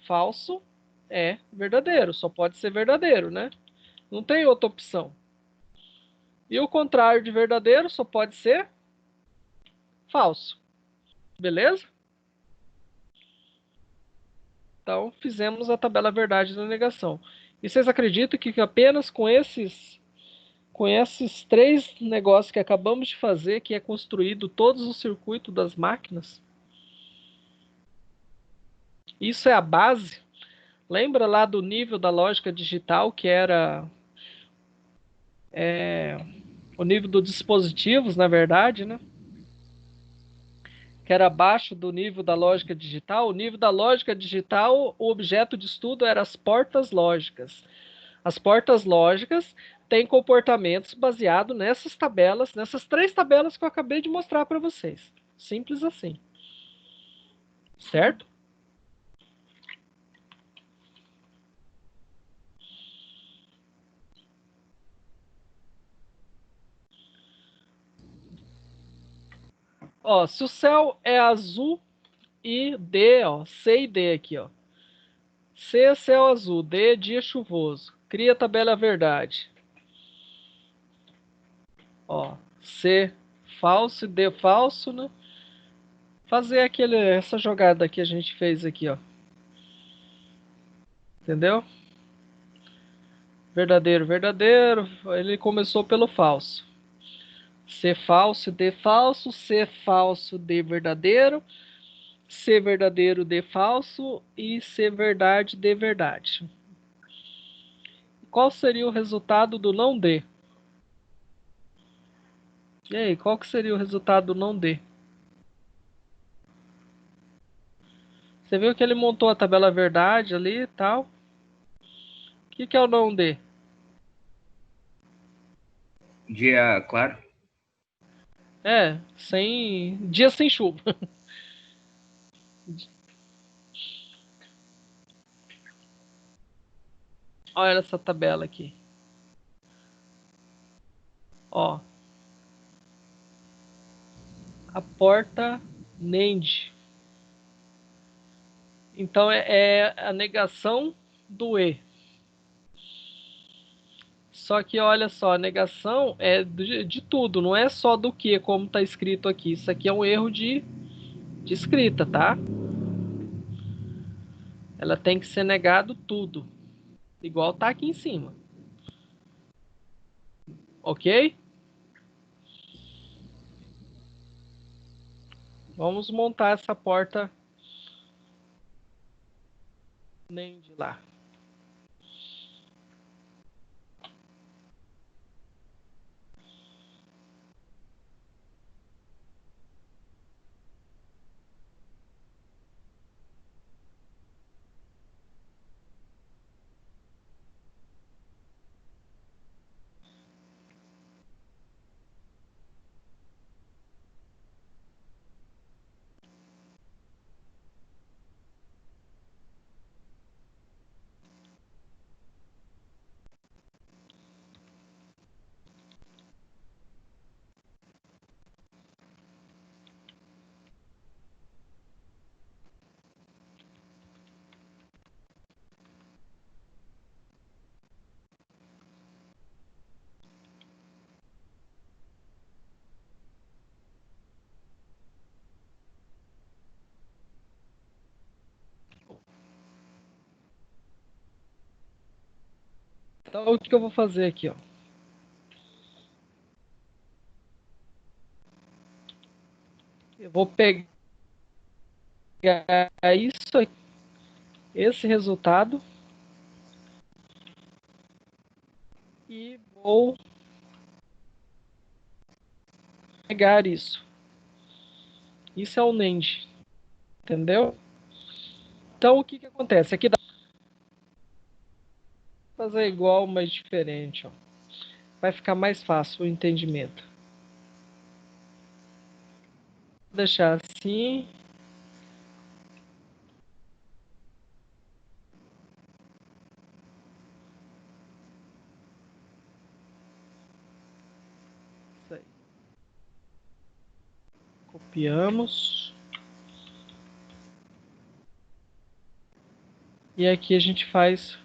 falso é verdadeiro. Só pode ser verdadeiro, né? Não tem outra opção. E o contrário de verdadeiro só pode ser falso. Beleza? Então, fizemos a tabela verdade da negação. E vocês acreditam que apenas com esses três negócios que acabamos de fazer, que é construído todos os circuitos das máquinas? Isso é a base. Lembra lá do nível da lógica digital, que era o nível dos dispositivos, na verdade, né? Que era abaixo do nível da lógica digital. O nível da lógica digital, o objeto de estudo era as portas lógicas. As portas lógicas têm comportamentos baseados nessas tabelas, nessas três tabelas que eu acabei de mostrar para vocês. Simples assim. Certo? Ó, se o céu é azul e D, ó, C e D aqui, ó. C é céu azul, D é dia chuvoso. Cria a tabela verdade. Ó, C falso e D falso, né? Fazer essa jogada que a gente fez aqui, ó. Entendeu? Verdadeiro, verdadeiro. Ele começou pelo falso. C falso, D falso. C falso, D verdadeiro. C verdadeiro, D falso. E C verdade, D verdade. Qual seria o resultado do não D? E aí, qual que seria o resultado do não D? Você viu que ele montou a tabela verdade ali e tal. O que é o não D? Dia claro. Dia sem chuva. Olha essa tabela aqui. Ó. A porta NAND. Então é a negação do E. Só que olha só, a negação é de tudo, não é só do que, como está escrito aqui. Isso aqui é um erro de escrita, tá? Ela tem que ser negado tudo. Igual tá aqui em cima. Ok? Vamos montar essa porta NAND lá. Então o que eu vou fazer aqui, ó? Eu vou pegar isso aqui, esse resultado, e vou pegar isso. Isso é o NAND, entendeu? Então o que acontece? Aqui dá pra fazer igual, mas diferente, ó. Vai ficar mais fácil o entendimento. Vou deixar assim. Isso aí. Copiamos. E aqui a gente faz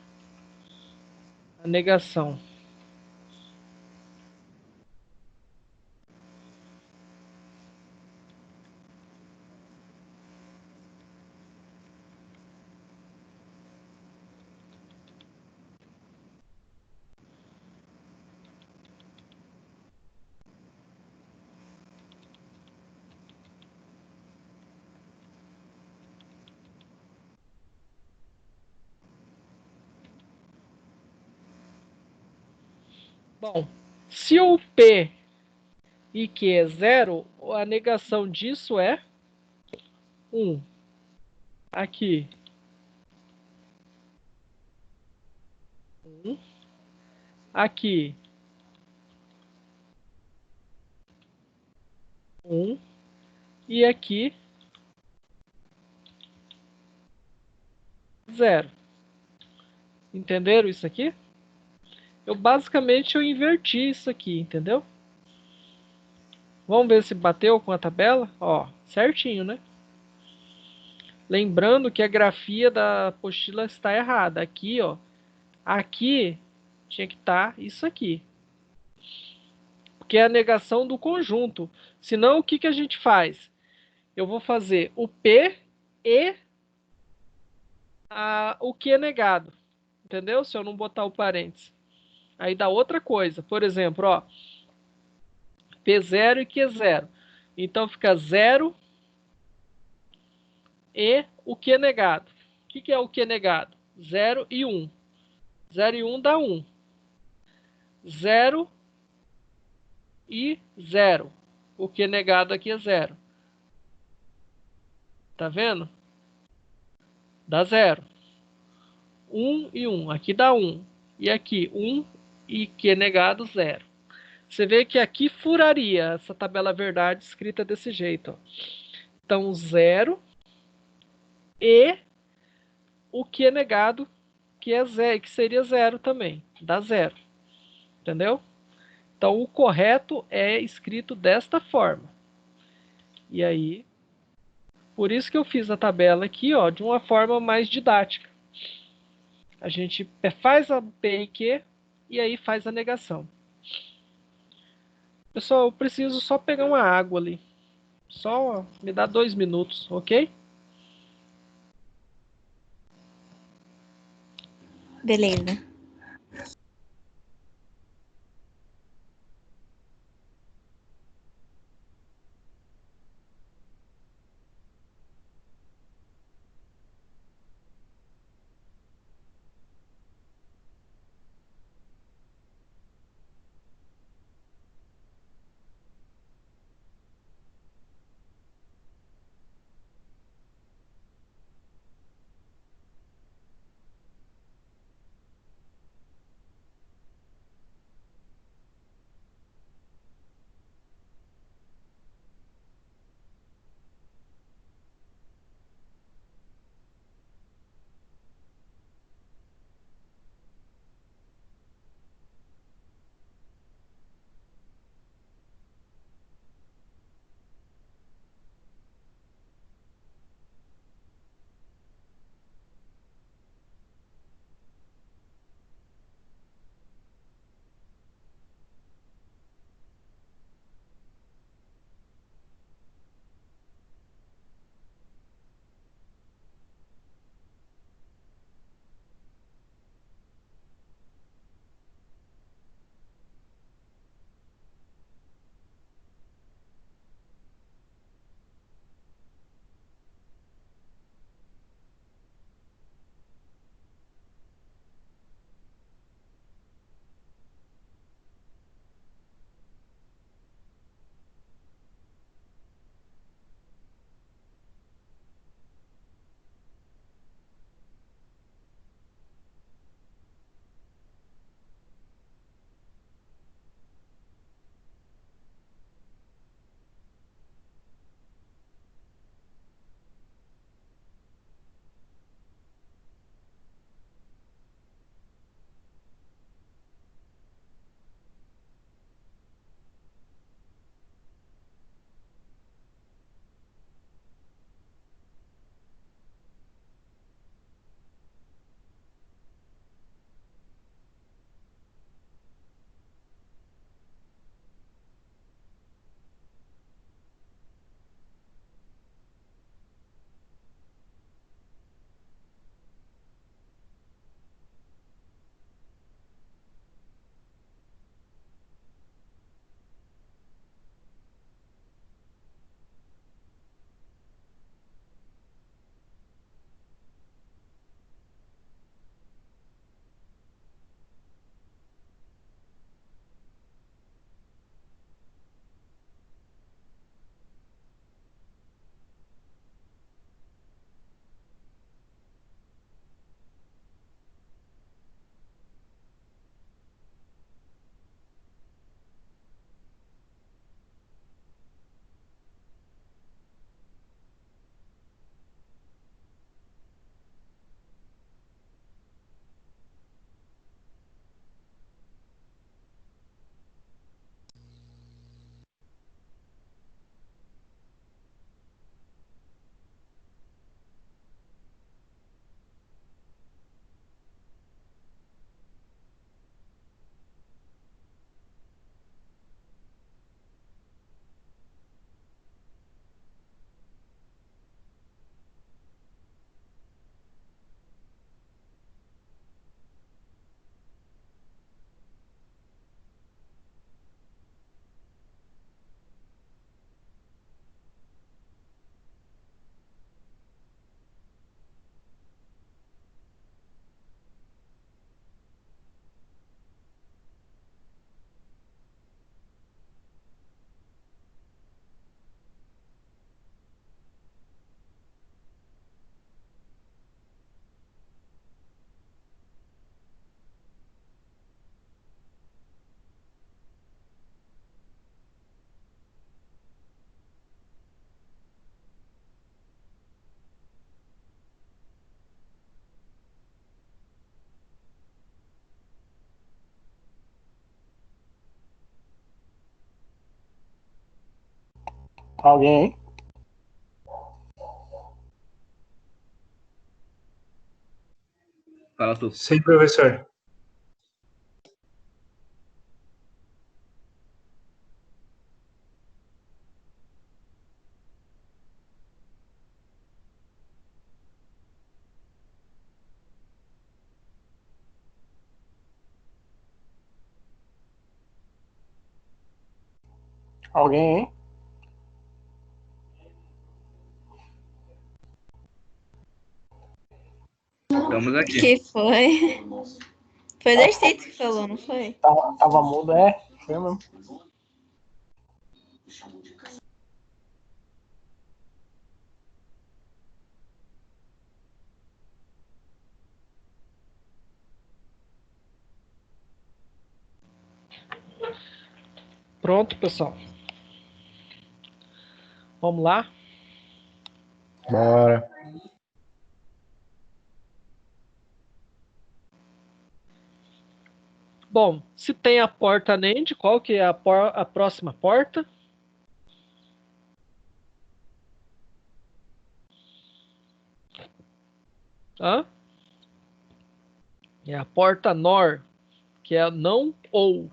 a negação. Bom, se o P e Q é 0, a negação disso é 1. Aqui. 1. Aqui. 1. E aqui. 0. Entenderam isso aqui? Basicamente eu inverti isso aqui, entendeu? Vamos ver se bateu com a tabela. Ó, certinho, né? Lembrando que a grafia da apostila está errada. Aqui, ó. Aqui tinha que estar isso aqui. Porque é a negação do conjunto. Senão, o que a gente faz? Eu vou fazer o P e o Q negado. Entendeu? Se eu não botar o parênteses. Aí dá outra coisa. Por exemplo, ó. P0 e Q0. Então fica 0 e o Q negado. O que é o Q negado? 0 e 1. 0 e 1 dá 1. 0 e 0. O Q negado aqui é 0. Tá vendo? Dá 0. 1 e 1. Aqui dá 1. E aqui 1 e Q negado 0. Você vê que aqui furaria essa tabela verdade escrita desse jeito. Ó. Então 0 e o Q negado, que é 0, que seria 0 também. Dá 0. Entendeu? Então o correto é escrito desta forma. E aí, por isso que eu fiz a tabela aqui, ó, de uma forma mais didática. A gente faz a P e Q e aí faz a negação. Pessoal, eu preciso só pegar uma água ali. Só me dá 2 minutos, ok? Beleza. Alguém aí? Fala tu. Sim, professor. Alguém aí? Estamos aqui. Que foi? Foi da States que falou, não foi? Tava mudo, foi mesmo. Pronto, pessoal. Vamos lá? Bora. Bom, se tem a porta NAND, qual que é a próxima porta? Hã? É a porta NOR, que é não ou.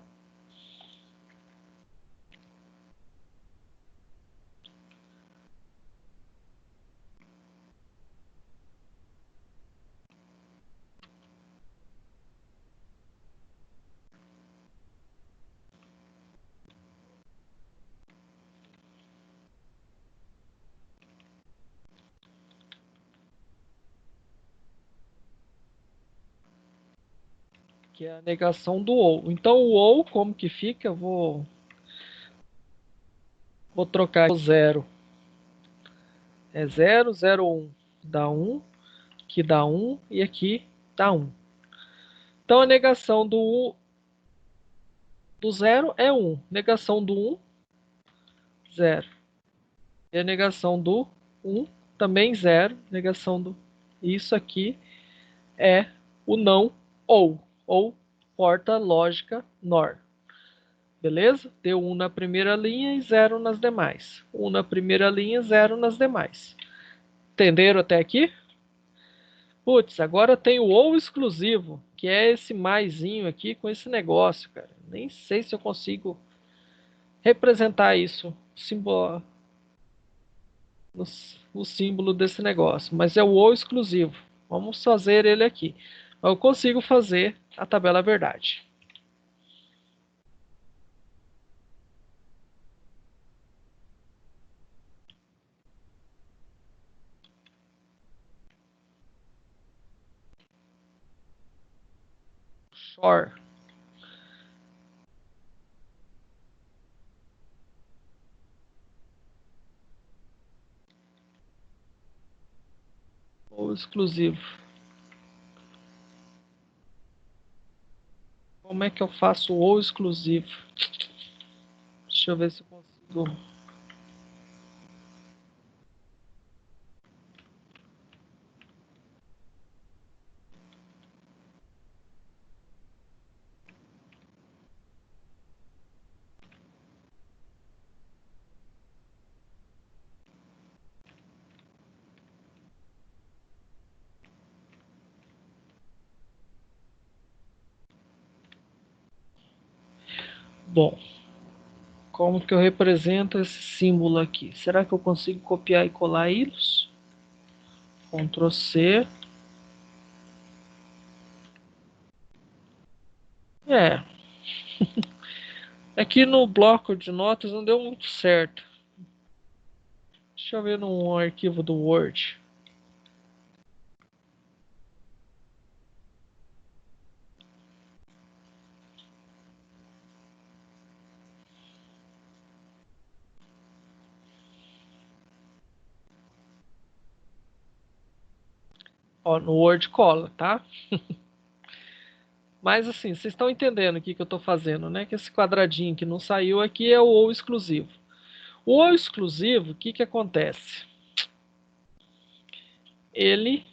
Que é a negação do ou. Então o ou, como que fica? Eu vou trocar o 0. É 0, 0, 1. Dá 1, que dá 1, e aqui dá 1. Então a negação do 0 é 1. Negação do 1, 0. E a negação do 1 também 0. Negação do... Isso aqui é o não ou porta lógica NOR. Beleza? Deu 1 na primeira linha e 0 nas demais. 1 na primeira linha, 0 nas demais. Entenderam até aqui? Putz, agora tem o ou exclusivo, que é esse maisinho aqui com esse negócio, cara. Nem sei se eu consigo representar isso, o símbolo desse negócio, mas é o ou exclusivo. Vamos fazer ele aqui. Eu consigo fazer a tabela verdade. Shore. Ou exclusivo. Como é que eu faço o ou exclusivo? Deixa eu ver se eu consigo. Bom, como que eu represento esse símbolo aqui? Será que eu consigo copiar e colar eles? Ctrl C. É. Aqui no bloco de notas não deu muito certo. Deixa eu ver num arquivo do Word. Ó, no Word cola, tá? Mas assim, vocês estão entendendo o que eu estou fazendo, né? Que esse quadradinho que não saiu aqui é o ou exclusivo. O ou exclusivo, o que acontece? Ele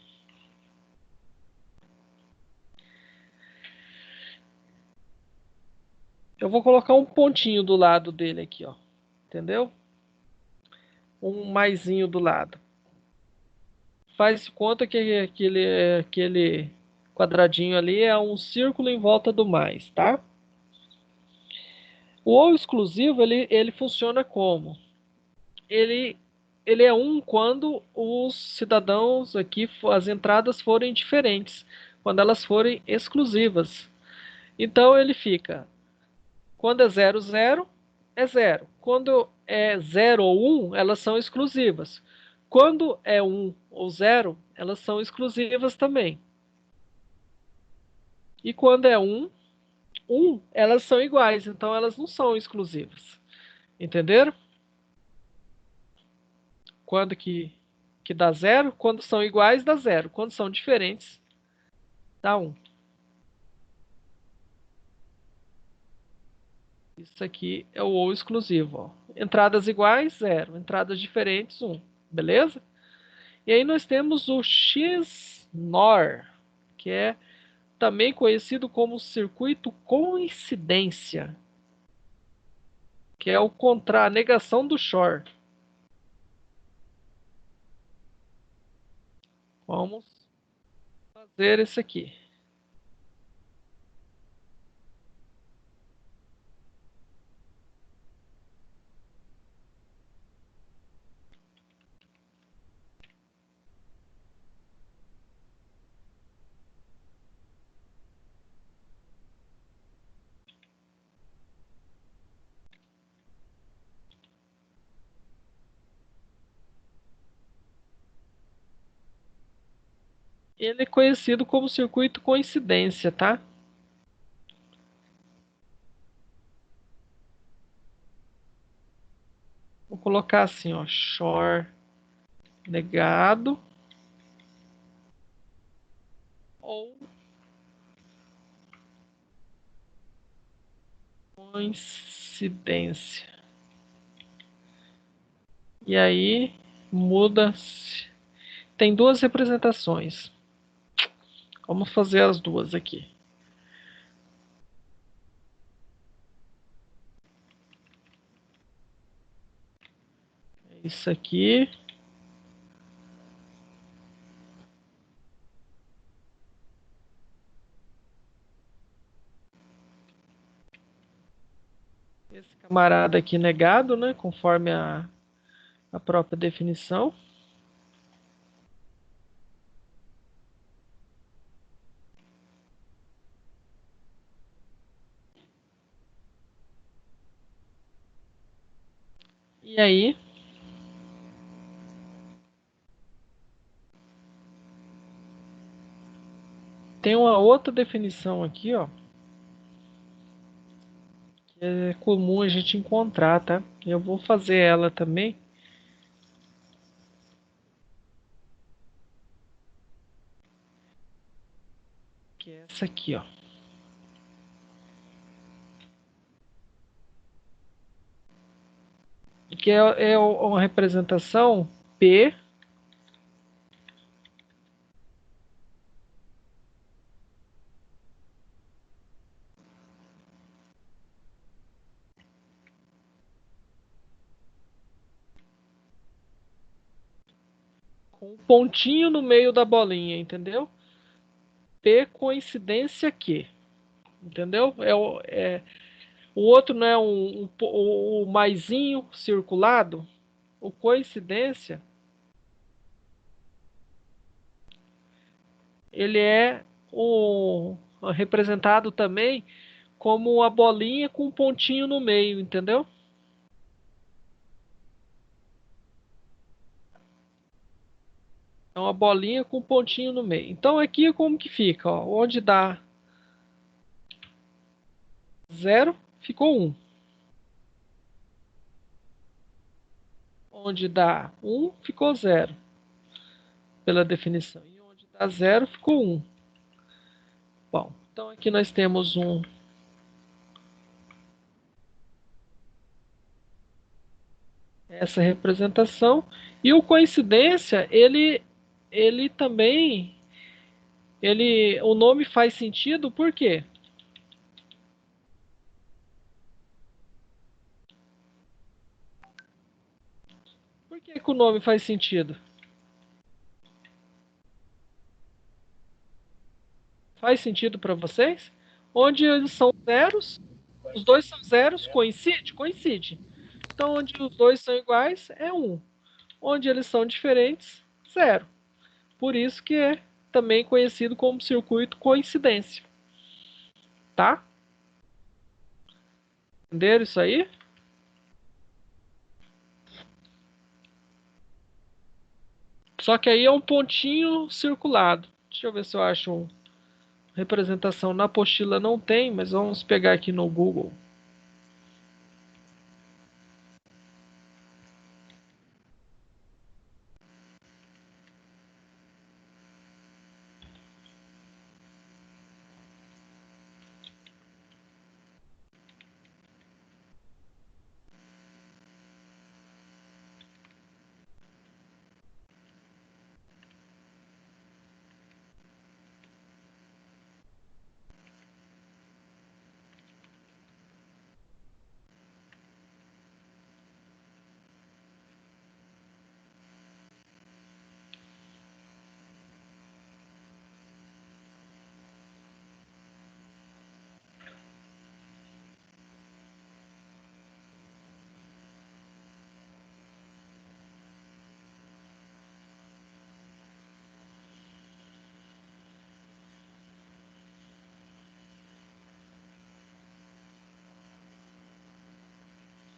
eu vou colocar um pontinho do lado dele aqui, ó. Entendeu? um maisinho do lado. Faz conta que aquele quadradinho ali é um círculo em volta do mais, tá? O ou exclusivo, ele funciona como? Ele é um quando os cidadãos aqui, as entradas forem diferentes, quando elas forem exclusivas. Então ele fica, quando é 0, 0, é 0. Quando é 0 ou 1, elas são exclusivas. Quando é 1 ou 0, elas são exclusivas também. E quando é 1, 1, elas são iguais, então elas não são exclusivas. Entenderam? Quando que dá 0? Quando são iguais, dá 0. Quando são diferentes, dá 1. Isso aqui é o ou exclusivo. Ó. Entradas iguais, 0. Entradas diferentes, 1. Beleza? E aí nós temos o XNOR, que é também conhecido como circuito coincidência, que é a negação do Shor. Vamos fazer esse aqui. Ele é conhecido como circuito coincidência, tá? Vou colocar assim, ó, Shor negado ou coincidência. E aí muda. Tem duas representações. Vamos fazer as duas aqui. Isso aqui. Esse camarada aqui negado, né? Conforme a própria definição. E aí, tem uma outra definição aqui, ó, que é comum a gente encontrar, tá? Eu vou fazer ela também. Que é essa aqui, ó. Que é uma representação P com um pontinho no meio da bolinha, entendeu? P coincidência que, entendeu? O outro não é o maisinho circulado, o coincidência, ele é representado também como a bolinha com um pontinho no meio, entendeu? É uma bolinha com um pontinho no meio. Então aqui como que fica? Ó, onde dá 0, ficou 1. Onde dá 1, ficou 0. Pela definição. E onde dá 0, ficou 1. Bom, então aqui nós temos essa representação. E o coincidência, ele também, o nome faz sentido, por quê? Por que que o nome faz sentido? Faz sentido para vocês? Onde eles são zeros, os dois são zeros, coincide? Coincide. Então, onde os dois são iguais, é 1. Onde eles são diferentes, 0. Por isso que é também conhecido como circuito coincidência. Tá? Entenderam isso aí? Só que aí é um pontinho circulado. Deixa eu ver se eu acho uma representação. Na apostila não tem, mas vamos pegar aqui no Google.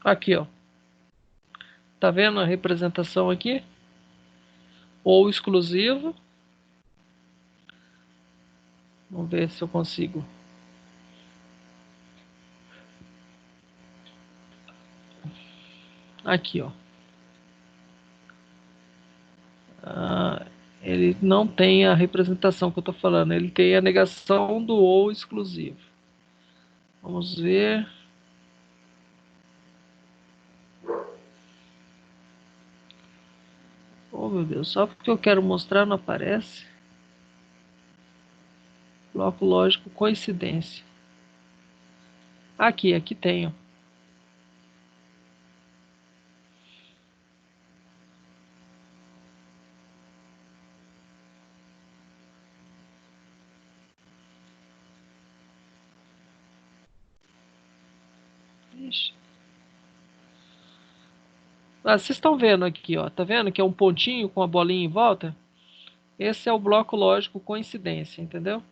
Aqui, ó. Tá vendo a representação aqui? Ou exclusivo. Vamos ver se eu consigo. Aqui, ó. Ele não tem a representação que eu estou falando. Ele tem a negação do ou exclusivo. Vamos ver. Oh, meu Deus. Só porque eu quero mostrar não aparece. Bloco lógico coincidência. Aqui tenho. Ixi. Vocês estão vendo aqui, ó. Tá vendo que é um pontinho com a bolinha em volta? Esse é o bloco lógico coincidência, entendeu?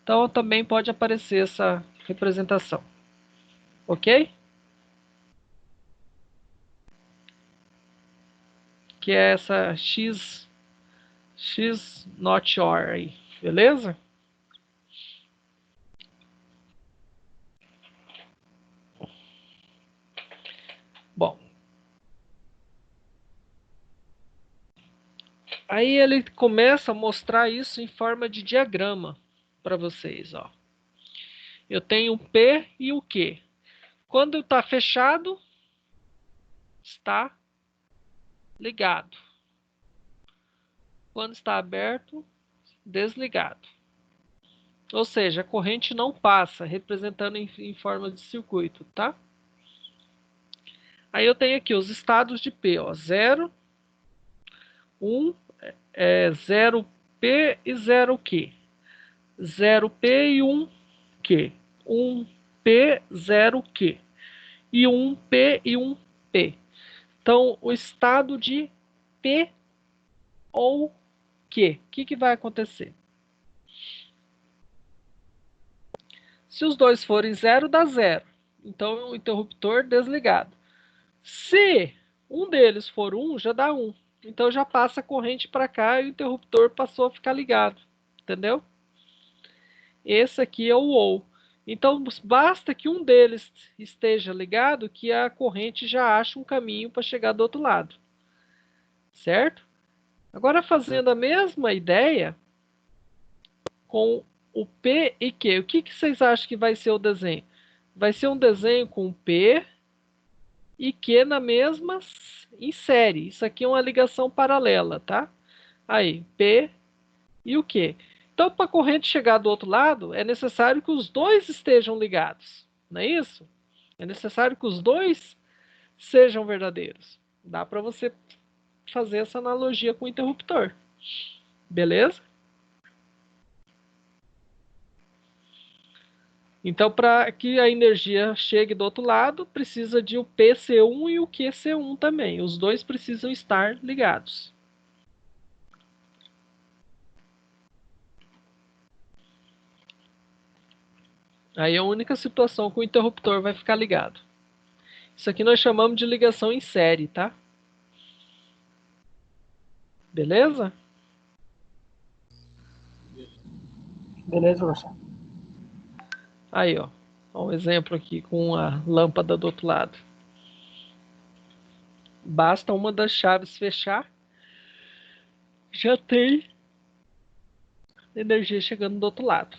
Então também pode aparecer essa representação. Ok? Que é essa X not OR aí, beleza? Bom. Aí ele começa a mostrar isso em forma de diagrama para vocês, ó. Eu tenho o P e o Q. Quando está fechado, está ligado. Quando está aberto, desligado. Ou seja, a corrente não passa, representando em forma de circuito, tá? Aí eu tenho aqui os estados de P, ó, 0, 1, 0P e 0Q. 0P e 1Q. 1P, 0Q. E 1P e 1P. Então, o estado de P ou Q. O que vai acontecer? Se os dois forem 0, dá 0. Então, o interruptor desligado. Se um deles for 1, já dá 1. Então, já passa a corrente para cá e o interruptor passou a ficar ligado. Entendeu? Esse aqui é o OU. Então, basta que um deles esteja ligado que a corrente já acha um caminho para chegar do outro lado. Certo? Agora, fazendo a mesma ideia com o P e Q. O que vocês acham que vai ser o desenho? Vai ser um desenho com P e Q na mesma em série. Isso aqui é uma ligação paralela, tá? Aí, P e o Q. Então, para a corrente chegar do outro lado, é necessário que os dois estejam ligados. Não é isso? É necessário que os dois sejam verdadeiros. Dá para você fazer essa analogia com o interruptor. Beleza? Então, para que a energia chegue do outro lado, precisa de o PC1 e o QC1 também. Os dois precisam estar ligados. Aí é a única situação que o interruptor vai ficar ligado. Isso aqui nós chamamos de ligação em série, tá? Beleza? Beleza, professor. Aí, ó. Um exemplo aqui com a lâmpada do outro lado. Basta uma das chaves fechar, já tem energia chegando do outro lado.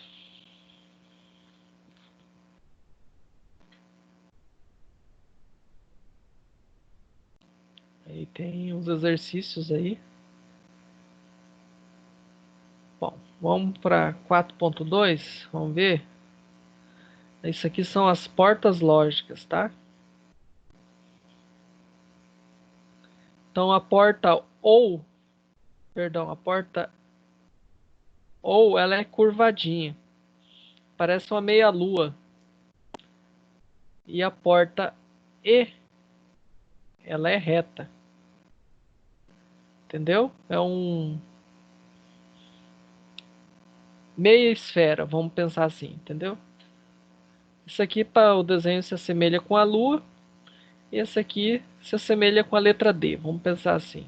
Aí tem uns exercícios aí. Bom, vamos para 4.2, vamos ver. Isso aqui são as portas lógicas, tá? Então a porta ou, perdão, a porta ou ela é curvadinha, parece uma meia-lua. E a porta E, ela é reta. Entendeu? É um meia esfera, vamos pensar assim, entendeu? Isso aqui para o desenho se assemelha com a Lua. E esse aqui se assemelha com a letra D, vamos pensar assim.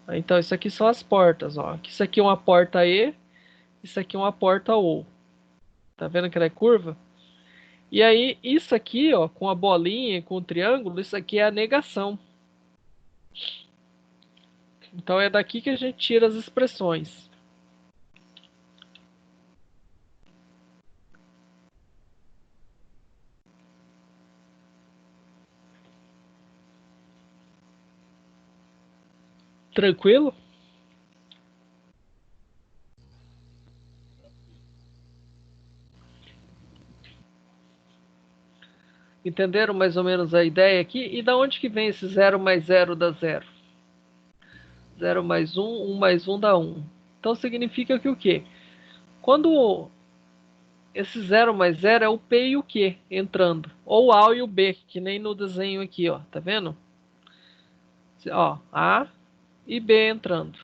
Então isso aqui são as portas, ó. Isso aqui é uma porta E, isso aqui é uma porta O. Tá vendo que ela é curva? E aí isso aqui, ó, com a bolinha e com o triângulo, isso aqui é a negação. Então é daqui que a gente tira as expressões. Tranquilo? Entenderam mais ou menos a ideia aqui? E da onde que vem esse 0 mais 0 dá 0? 0 mais 1, 1 mais 1 dá 1. Então significa que o quê? Quando esse 0 mais 0 é o P e o Q entrando. Ou o A e o B, que nem no desenho aqui, ó. Tá vendo? Ó, A e B entrando.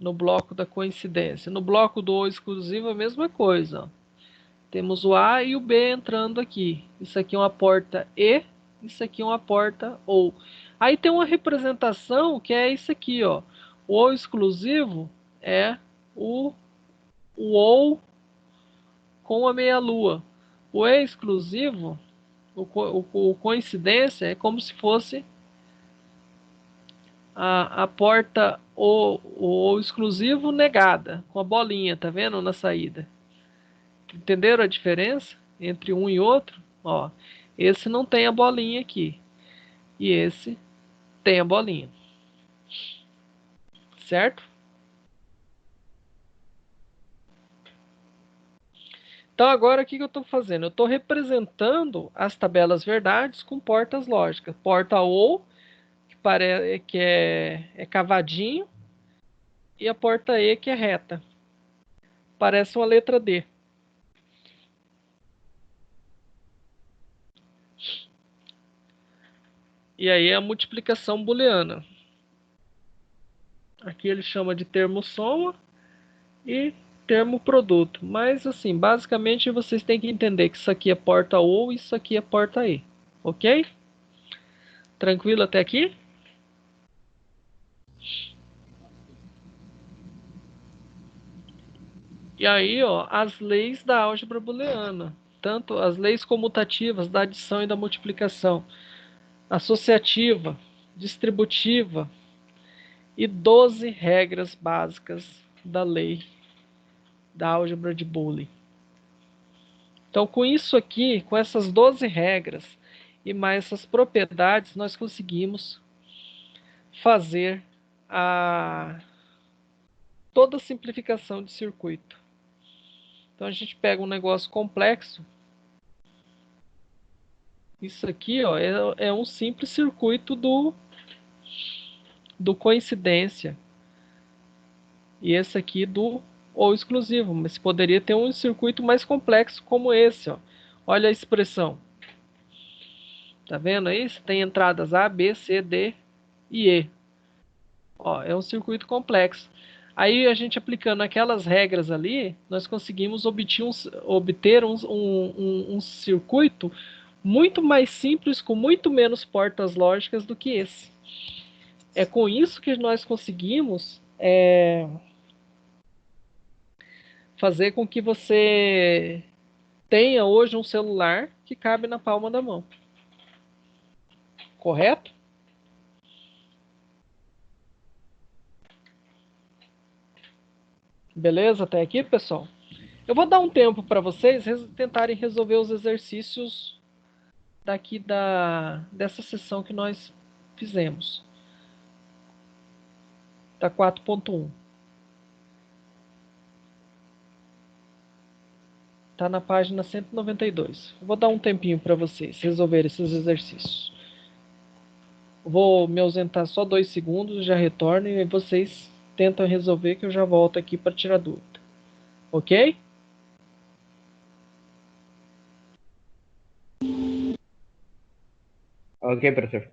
No bloco da coincidência. No bloco do O exclusivo, a mesma coisa. Ó. Temos o A e o B entrando aqui. Isso aqui é uma porta E, isso aqui é uma porta OU. Aí tem uma representação que é isso aqui, ó. O O exclusivo é o OU com a meia-lua. O E exclusivo, o coincidência, é como se fosse a porta o exclusivo negada, com a bolinha, tá vendo? Na saída. Entenderam a diferença entre um e outro? Ó, esse não tem a bolinha aqui. E esse tem a bolinha. Certo? Então agora o que eu estou fazendo? Eu estou representando as tabelas verdades com portas lógicas. Porta OU, que é cavadinho, e a porta E, que é reta. Parece uma letra D. E aí é a multiplicação booleana. Aqui ele chama de termo soma e termo produto. Mas assim, basicamente vocês têm que entender que isso aqui é porta OU e isso aqui é porta E. Ok? Tranquilo até aqui? E aí, ó, as leis da álgebra booleana. Tanto as leis comutativas da adição e da multiplicação. Associativa, distributiva e 12 regras básicas da lei da álgebra de Boolean. Então, com isso aqui, com essas 12 regras e mais essas propriedades, nós conseguimos fazer toda a simplificação de circuito. Então a gente pega um negócio complexo. Isso aqui, ó, é um simples circuito do coincidência. E esse aqui do ou exclusivo, mas poderia ter um circuito mais complexo como esse, ó. Olha a expressão. Tá vendo aí? Você tem entradas A, B, C, D e E. Ó, é um circuito complexo. Aí a gente aplicando aquelas regras ali, nós conseguimos obter um circuito muito mais simples, com muito menos portas lógicas do que esse. É com isso que nós conseguimos fazer com que você tenha hoje um celular que cabe na palma da mão. Correto? Beleza até aqui, pessoal? Eu vou dar um tempo para vocês tentarem resolver os exercícios daqui dessa sessão que nós fizemos. Da 4.1. Tá na página 192. Eu vou dar um tempinho para vocês resolverem esses exercícios. Vou me ausentar só 2 segundos, já retorno e vocês tentam resolver que eu já volto aqui para tirar dúvida. Ok? Ok, professor.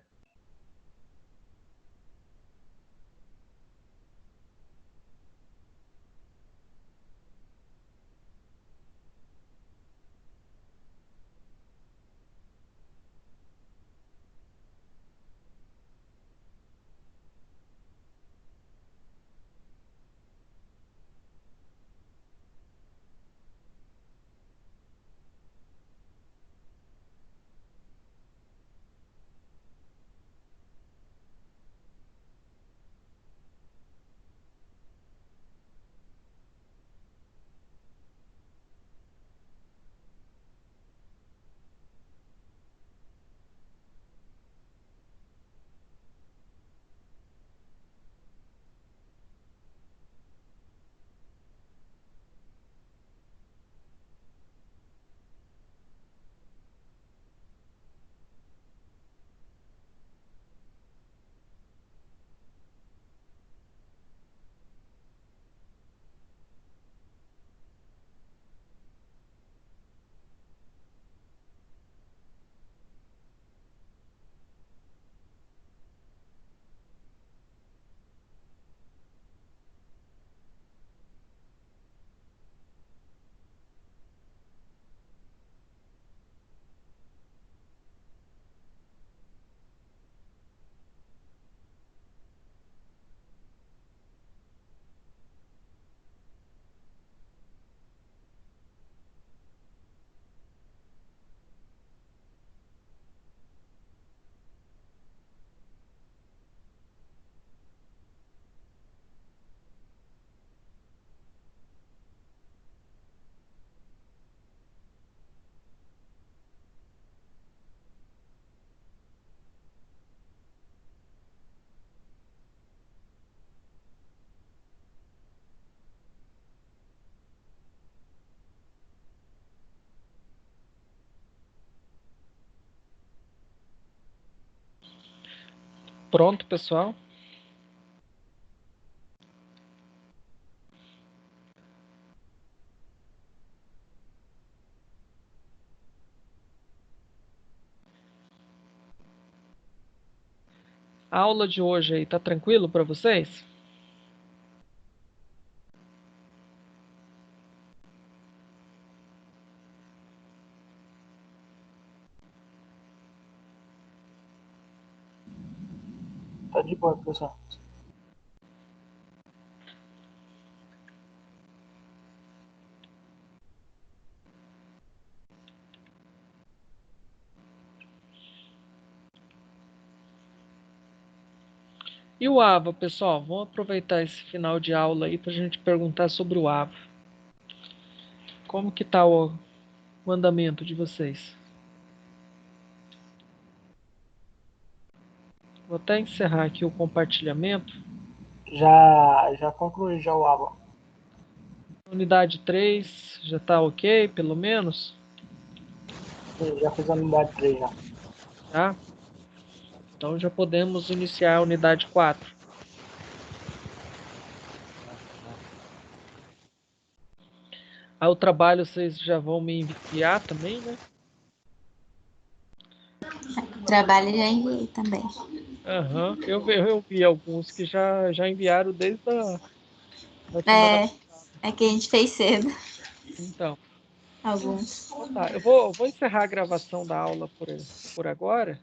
Pronto, pessoal? A aula de hoje aí tá tranquilo para vocês? Tá de boa, professor. E o AVA, pessoal? Vamos aproveitar esse final de aula aí para a gente perguntar sobre o AVA. Como que tá o andamento de vocês? Vou até encerrar aqui o compartilhamento. Já concluí já o aba. Unidade 3 já tá ok, pelo menos? Sim, já fiz a unidade 3 já. Tá? Então já podemos iniciar a unidade 4. Aí o trabalho vocês já vão me enviar também, né? O trabalho já enviei também. Aham. Eu vi alguns que já enviaram desde da semana. É que a gente fez cedo. Então, Alguns. então tá. Eu vou encerrar a gravação da aula por agora.